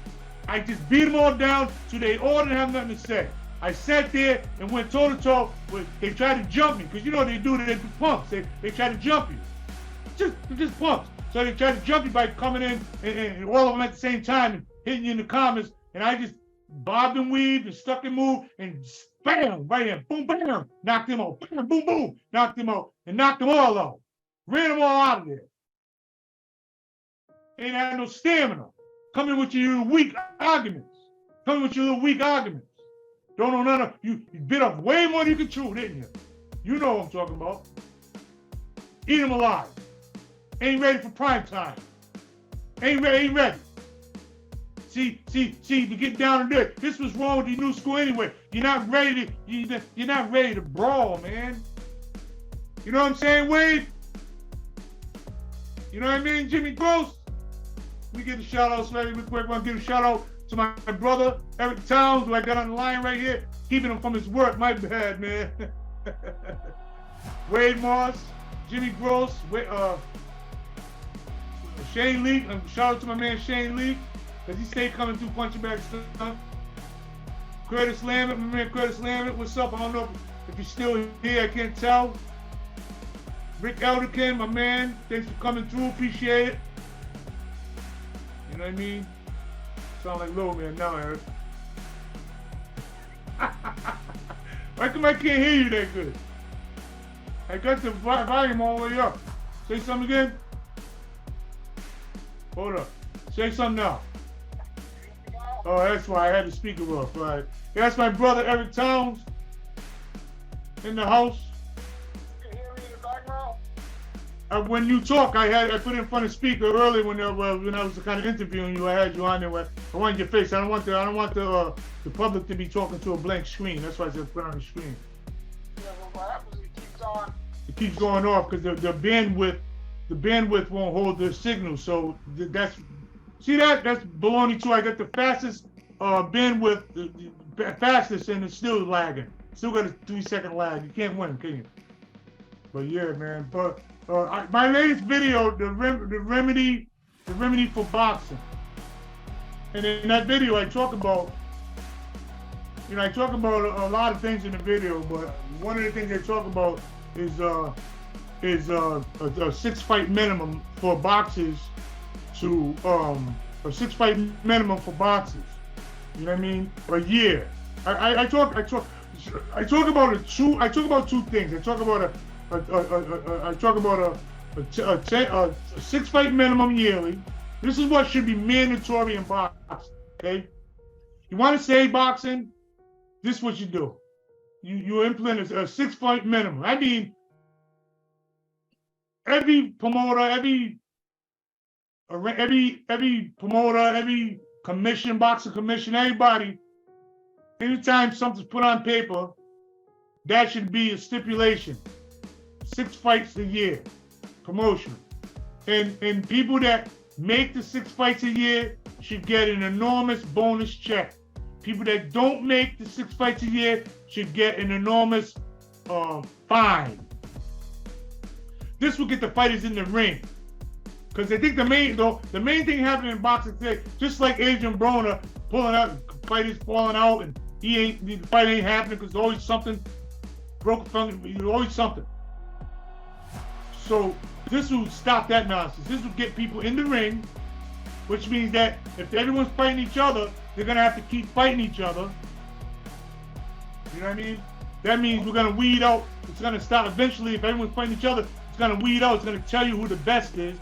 I just beat them all down so they all didn't have nothing to say. I sat there and went toe-to-toe with, they tried to jump me, because you know what they do, they do pumps. They try to jump you. Just pumps. So they tried to jump you by coming in and all of them at the same time and hitting you in the comments, and I just bobbed and weaved and stuck and moved and bam, right in, boom, bam, knocked him out, bam, boom, boom, knocked him out, and knocked them all out. Ran them all out of there. Ain't had no stamina. Coming with your weak arguments. Don't know none of, you bit off way more than you can chew, didn't you? You know what I'm talking about. Eat them alive. Ain't ready for prime time. Ain't ready. See, to get down and dirty. This was wrong with the new school anyway. You're not ready to brawl, man. You know what I'm saying, Wade? You know what I mean, Jimmy Gross? We get a shout out, Slavy, real quick. I want to give a shout out to my brother, Eric Townes, who I got on the line right here, keeping him from his work. My bad, man. Wade Moss, Jimmy Gross, Shane Lee, shout out to my man Shane Lee, because he stayed coming through Punchingbagskunk. Curtis Lambert, my man Curtis Lambert, what's up? I don't know if you're still here, I can't tell. Rick Elderkin, my man, thanks for coming through, appreciate it. You know what I mean? Sound like Lil Man now, Eric. Why come I can't hear you that good? I got the volume all the way up. Say something again? Hold up. Say something now. Oh, that's why I had the speaker off. All right. That's my brother Eric Townes in the house. You can hear me in the background? When you talk, I put it in front of speaker earlier when I was kind of interviewing you. I had you on there. I wanted your face. I don't want the public to be talking to a blank screen. That's why I said put it on the screen. Yeah, well, what happens is it keeps on. It keeps going off because the bandwidth won't hold the signal. So that's baloney too. I got the fastest bandwidth, the fastest, and it's still lagging. Still got a 3-second lag. You can't win, can you? But yeah, man. But my latest video, the remedy for boxing, and in that video I talk about a lot of things in the video, but one of the things I talk about is a 6-fight minimum for boxers to a 6-fight minimum for boxers. You know what I mean? A year. I talk about two things. I talk about a 6-fight minimum yearly. This is what should be mandatory in boxing. Okay? You want to save boxing? This is what you do. You implement a 6-fight minimum. I mean, every promoter, every promoter, every commission, boxing commission, everybody, anytime something's put on paper, that should be a stipulation. 6 fights a year, promotion. And people that make the 6 fights a year should get an enormous bonus check. People that don't make the 6 fights a year should get an enormous fine. This will get the fighters in the ring. Because I think the main thing happening in boxing today, just like Adrian Broner pulling out, fighters falling out, and the fight ain't happening because there's always something broken from, there's always something. So this will stop that nonsense. This will get people in the ring, which means that if everyone's fighting each other, they're gonna have to keep fighting each other. You know what I mean? That means we're gonna weed out. It's gonna stop eventually. If everyone's fighting each other, it's gonna weed out. It's gonna tell you who the best is.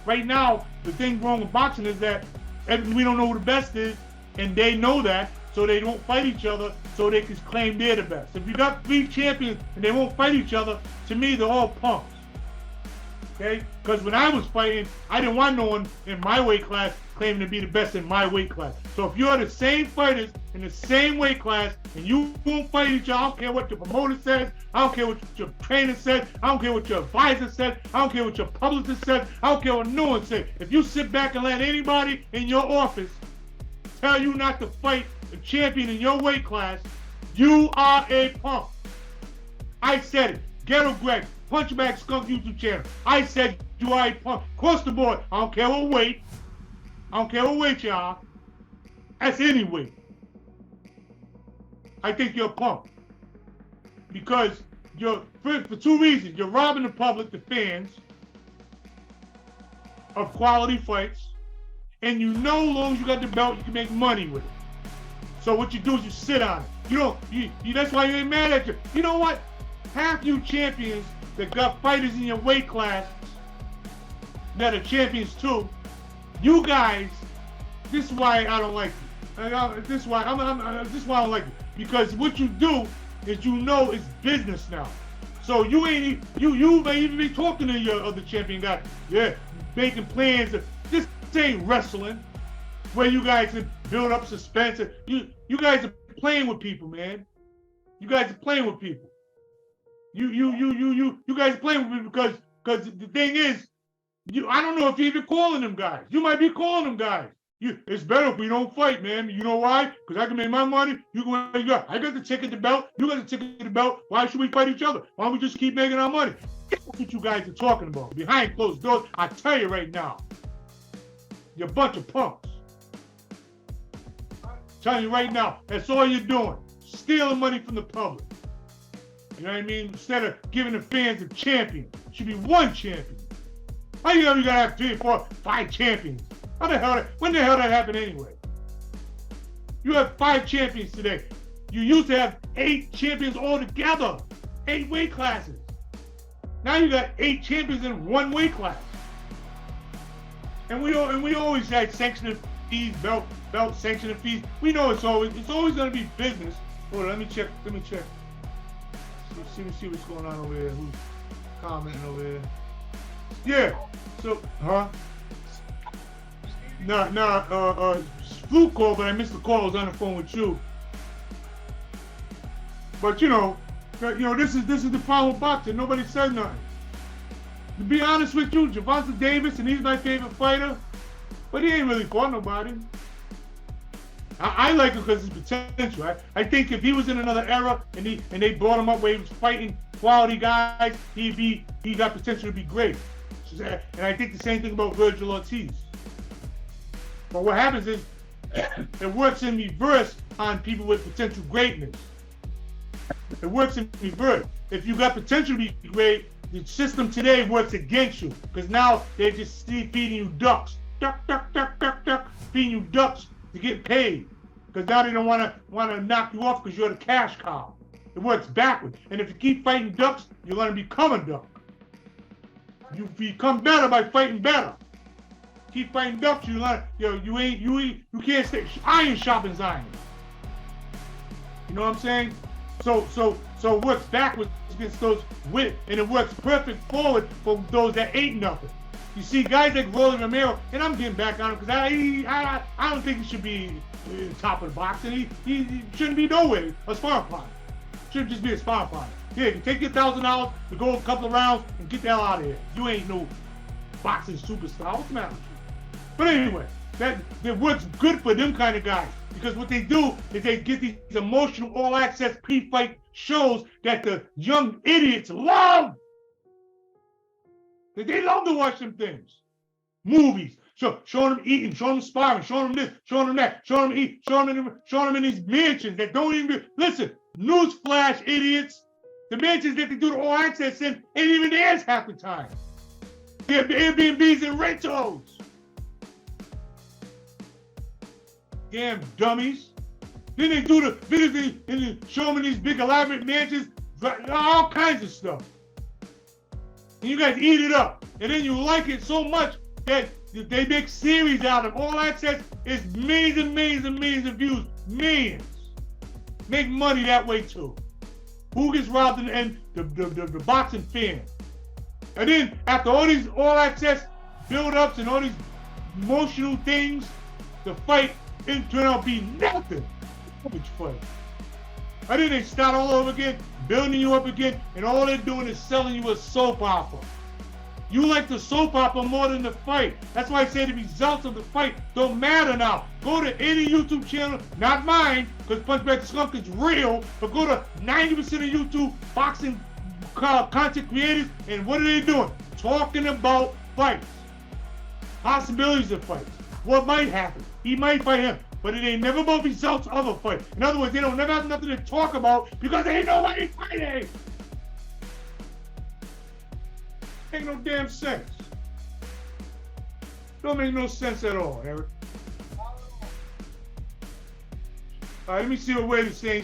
Right now, the thing wrong with boxing is that we don't know who the best is, and they know that, so they don't fight each other, so they can claim they're the best. If you got 3 champions and they won't fight each other, to me, they're all punks. Okay? Because when I was fighting, I didn't want no one in my weight class claiming to be the best in my weight class. So if you're the same fighters in the same weight class and you won't fight each other, I don't care what your promoter says, I don't care what your trainer said, I don't care what your advisor said, I don't care what your publicist said, I don't care what no one said. If you sit back and let anybody in your office tell you not to fight a champion in your weight class, you are a punk. I said it. Ghetto Greg, Punchingbagskunk YouTube channel. I said you are a punk. Across the board. I don't care what weight. I don't care what weight you are. That's any weight. I think you're a punk. Because you're, for 2 reasons. You're robbing the public, the fans, of quality fights. And you know, as long as you got the belt, you can make money with it. So what you do is you sit on it. That's why you ain't mad at you. You know what? Half you champions that got fighters in your weight class that are champions too, you guys, this is why I don't like you. This is why I don't like you. Because what you do is you know it's business now. So you may even be talking to your other champion guy. Yeah, making plans. This ain't wrestling where you guys can build up suspense. You guys are playing with people, man. You guys are playing with people. You guys are playing with people because the thing is, I don't know if you're even calling them guys. You might be calling them guys. It's better if we don't fight, man. You know why? Because I can make my money. I got the ticket to belt. You got the ticket to belt. Why should we fight each other? Why don't we just keep making our money? That's what you guys are talking about. Behind closed doors, I tell you right now. You're a bunch of punks. I'm telling you right now, that's all you're doing. Stealing money from the public. You know what I mean? Instead of giving the fans a champion, it should be one champion. How you know you gotta have 3, 4, 5 champions? When the hell that happened anyway? You have 5 champions today. You used to have 8 champions altogether. 8 weight classes. Now you got 8 champions in 1 weight class. And we always had sanctioning fees, belt sanctioning fees. We know it's always gonna be business. Hold on, let me check. See what's going on over there. Who's commenting over there? Yeah. So, fluke call, but I missed the call. I was on the phone with you. But this is the problem with boxing. Nobody said nothing. To be honest with you, Gervonta Davis, and he's my favorite fighter, but he ain't really fought nobody. I like him because of his potential. I think if he was in another era and they brought him up where he was fighting quality guys, he got potential to be great. And I think the same thing about Virgil Ortiz. But what happens is it works in reverse on people with potential greatness. It works in reverse. If you got potential to be great, the system today works against you because now they're just feeding you ducks. Duck, duck, duck, duck, duck, feeding you ducks to get paid. Because now they don't want to knock you off because you're the cash cow. It works backwards. And if you keep fighting ducks, you're going to become a duck. You become better by fighting better. Keep fighting ducks, you can't stay iron sharpens iron. You know what I'm saying? So it works backwards against those with, and it works perfect forward for those that ain't nothing. You see guys like Rolly Romero, and I'm getting back on him because I don't think he should be top of the box, and he shouldn't be nowhere a sparring partner. Should just be a sparring partner. Yeah, you take your $1,000 to go a couple of rounds and get the hell out of here. You ain't no boxing superstar. What's the matter with you? But anyway, that works good for them kind of guys because what they do is they get these emotional all-access pre-fight shows that the young idiots love. They love to watch them things. Movies, showing them eating, showing them sparring, showing them this, showing them that, showing them eat, showing them in these mansions that don't even listen. Newsflash, idiots. The mansions that they do the all-access in ain't even theirs half the time. They have the Airbnbs and rentals. Damn dummies. Then they do the videos and show them in these big elaborate mansions, all kinds of stuff. And you guys eat it up. And then you like it so much that they make series out of All Access is millions and millions and millions of views. Millions. Make money that way too. Who gets robbed in the end? The boxing fan. And then after all these All Access build-ups and all these emotional things, the fight didn't turn out to be nothing. Which fight? And then they start all over again, building you up again, and all they're doing is selling you a soap opera. You like the soap opera more than the fight. That's why I say the results of the fight don't matter now. Go to any YouTube channel, not mine, because Punchingbaskunk is real, but go to 90% of YouTube boxing content creators, and what are they doing? Talking about fights. Possibilities of fights. What might happen. He might fight him. But it ain't never about results of a fight. In other words, they don't never have nothing to talk about because they ain't nobody fighting. Ain't no damn sense. Don't make no sense at all, Eric. All right, let me see what Wade is saying.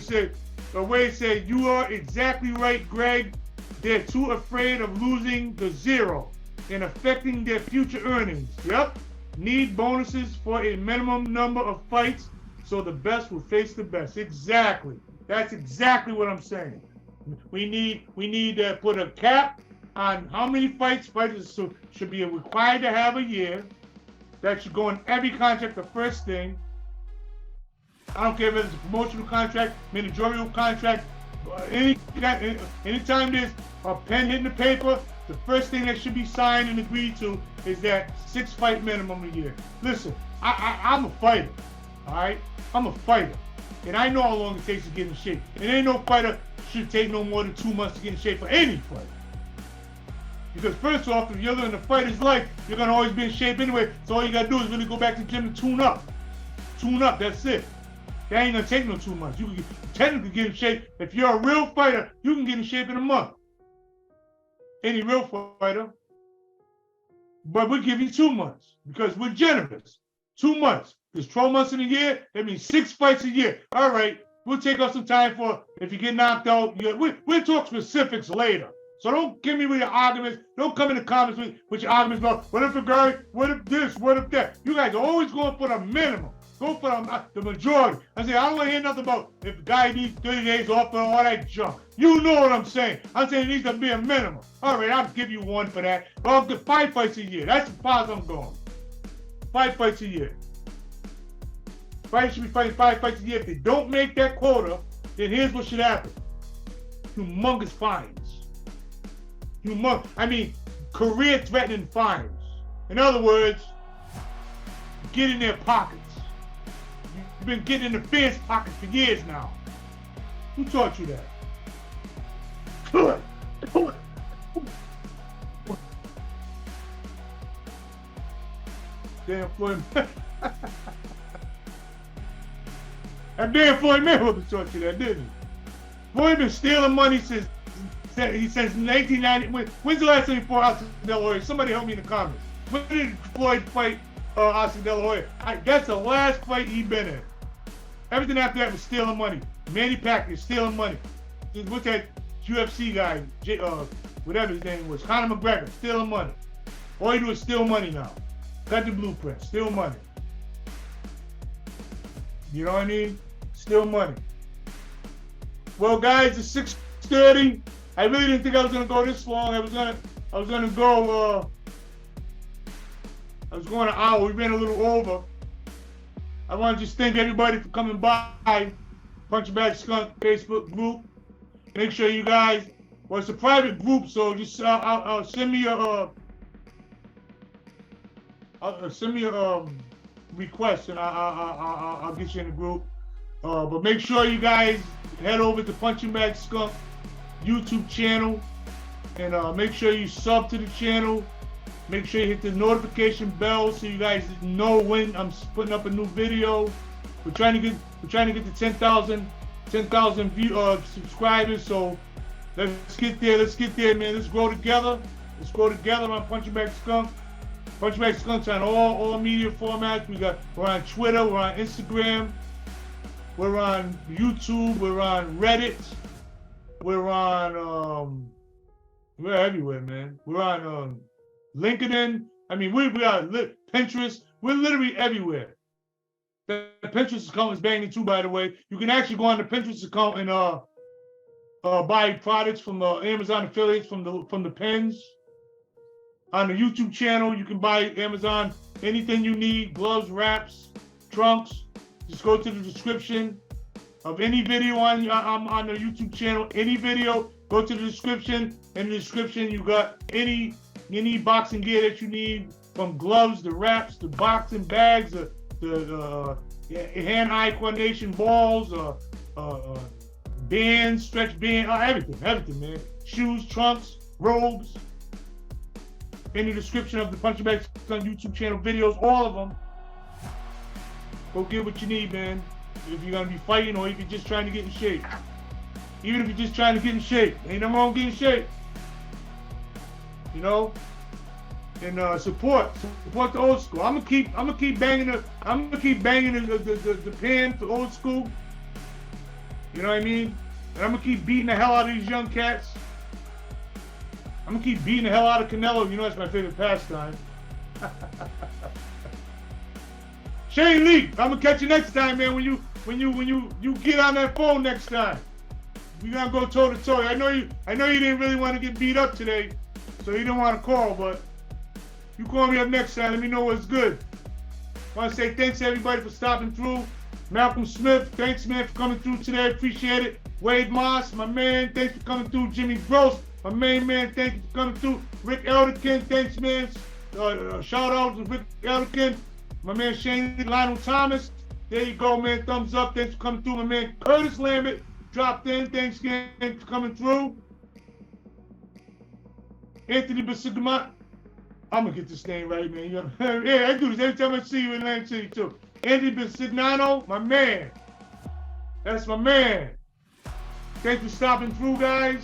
Wade said, you are exactly right, Greg. They're too afraid of losing the zero and affecting their future earnings. Yep. Need bonuses for a minimum number of fights so the best will face the best. Exactly. That's exactly what I'm saying. We need to put a cap on how many fights fighters should be required to have a year. That should go in every contract, the first thing. I don't care if it's a promotional contract, managerial contract, anytime there's a pen hitting the paper, the first thing that should be signed and agreed to is that 6-fight minimum a year. Listen, I'm a fighter, all right? I'm a fighter, and I know how long it takes to get in shape. And ain't no fighter should take no more than 2 months to get in shape for any fight. Because first off, if you're in the fighter's life, you're gonna always be in shape anyway. So all you gotta do is really go back to the gym and tune up. Tune up, that's it. That ain't gonna take no 2 months. You can technically get in shape. If you're a real fighter, you can get in shape in a month. Any real fighter. But we'll give you 2 months because we're generous. 2 months. There's 12 months in a year. That means 6 fights a year. All right. We'll take up some time for if you get knocked out. We'll talk specifics later. So don't give me with your arguments. Don't come in the comments with your arguments about what if a guy, what if this, what if that. You guys are always going for the minimum. Go for the majority. I say, I don't want to hear nothing about if the guy needs 30 days off and all that junk. You know what I'm saying. I'm saying it needs to be a minimum. All right, I'll give you 1 for that. But I'll get 5 fights a year. That's as far as I'm going. 5 fights a year. Fights should be fighting 5 fights a year. If they don't make that quota, then here's what should happen. Humongous fines. Career-threatening fines. In other words, get in their pockets. You've been getting in the fans' pockets for years now. Who taught you that? Damn Floyd. That damn Floyd Mayweather taught you that, didn't he? Floyd been stealing money since 1990. When's the last time he fought Oscar De La Hoya? Somebody help me in the comments. When did Floyd fight Oscar De La Hoya? That's the last fight he been in. Everything after that was stealing money. Manny Pacquiao stealing money. What's that UFC guy? Whatever his name was. Conor McGregor stealing money. All you do is steal money now. Cut the blueprint. Steal money. You know what I mean? Steal money. Well, guys, it's 6:30. I really didn't think I was gonna go this long. I was going an hour. We ran a little over. I want to just thank everybody for coming by. Punchingbagskunk Facebook group. Make sure you guys. Well, it's a private group, so just send me a request, and I'll get you in the group. But make sure you guys head over to Punchingbagskunk YouTube channel, and make sure you sub to the channel. Make sure you hit the notification bell so you guys know when I'm putting up a new video. We're trying to get to 10,000 subscribers. So let's get there. Man. Let's grow together. On Punchingbagskunk. Punchingbagskunk on all media formats. We're on Twitter. We're on Instagram. We're on YouTube. We're on Reddit. We're on we're everywhere, man. We're on LinkedIn. I mean, we are Pinterest. We're literally everywhere. The Pinterest account is banging too, by the way. You can actually go on the Pinterest account and buy products from Amazon affiliates from the pins. On the YouTube channel, you can buy Amazon anything you need: gloves, wraps, trunks. Just go to the description of any video on the YouTube channel. Any video, go to the description. In the description, you got any boxing gear that you need, from gloves, the wraps, the boxing bags, the hand-eye coordination balls, bands, stretch band, everything, man. Shoes, trunks, robes. In the description of the Punchingbagskunk YouTube channel videos, all of them. Go get what you need, man. If you're gonna be fighting, or if you're just trying to get in shape. Even if you're just trying to get in shape, ain't nothing wrong with getting in shape. You know, and support the old school. I'm gonna keep banging the pan for old school. You know what I mean? And I'm gonna keep beating the hell out of these young cats. I'm gonna keep beating the hell out of Canelo. You know that's my favorite pastime. Shane Lee, I'm gonna catch you next time, man. When you get on that phone next time, we gonna go toe to toe. I know you didn't really want to get beat up today, so you didn't want to call, but you call me up next time. Let me know what's good. I want to say thanks to everybody for stopping through. Malcolm Smith, thanks, man, for coming through today. Appreciate it. Wade Moss, my man, thanks for coming through. Jimmy Gross, my main man, thank you for coming through. Rick Elderkin, thanks, man. Shout out to Rick Elderkin. My man Shane Lionel Thomas, there you go, man. Thumbs up, thanks for coming through. My man Curtis Lambert dropped in, thanks again for coming through. Anthony Bisigamat. I'm gonna get this name right, man. You know, yeah, I do this every time I see you in Atlantic City too. Anthony Bisignano, my man. That's my man. Thanks for stopping through, guys.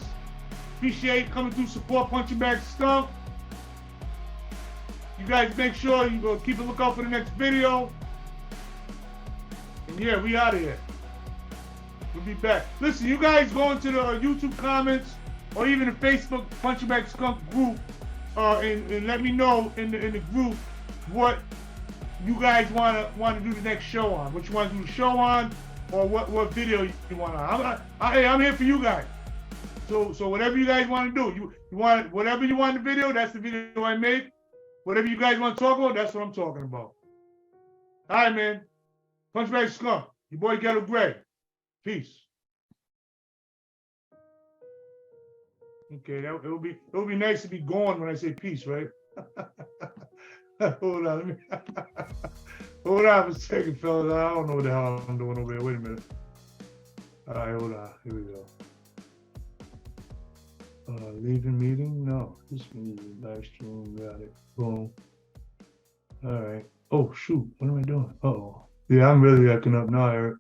Appreciate coming through, support Punchingbagskunk. You guys make sure you keep a lookout for the next video. And yeah, we out of here. We'll be back. Listen, you guys go into the YouTube comments or even the Facebook Punchingbagskunk group and let me know in the group what you guys want to do the next show on. What you want to do the show on, or what video you want on. I'm here for you guys. So whatever you guys want to do, you want whatever you want in the video, that's the video I make. Whatever you guys want to talk about, that's what I'm talking about. All right, man. Punchingbagskunk, your boy Ghetto Greg. Peace. Okay, it would be nice to be gone when I say peace, right? Hold on, let me hold on for a second, fellas. I don't know what the hell I'm doing over here. Wait a minute. All right, hold on. Here we go. Leaving meeting? No. This meeting, live stream, got it. Boom. All right. Oh shoot, what am I doing? Uh-oh. Yeah, I'm really acting up now, Eric.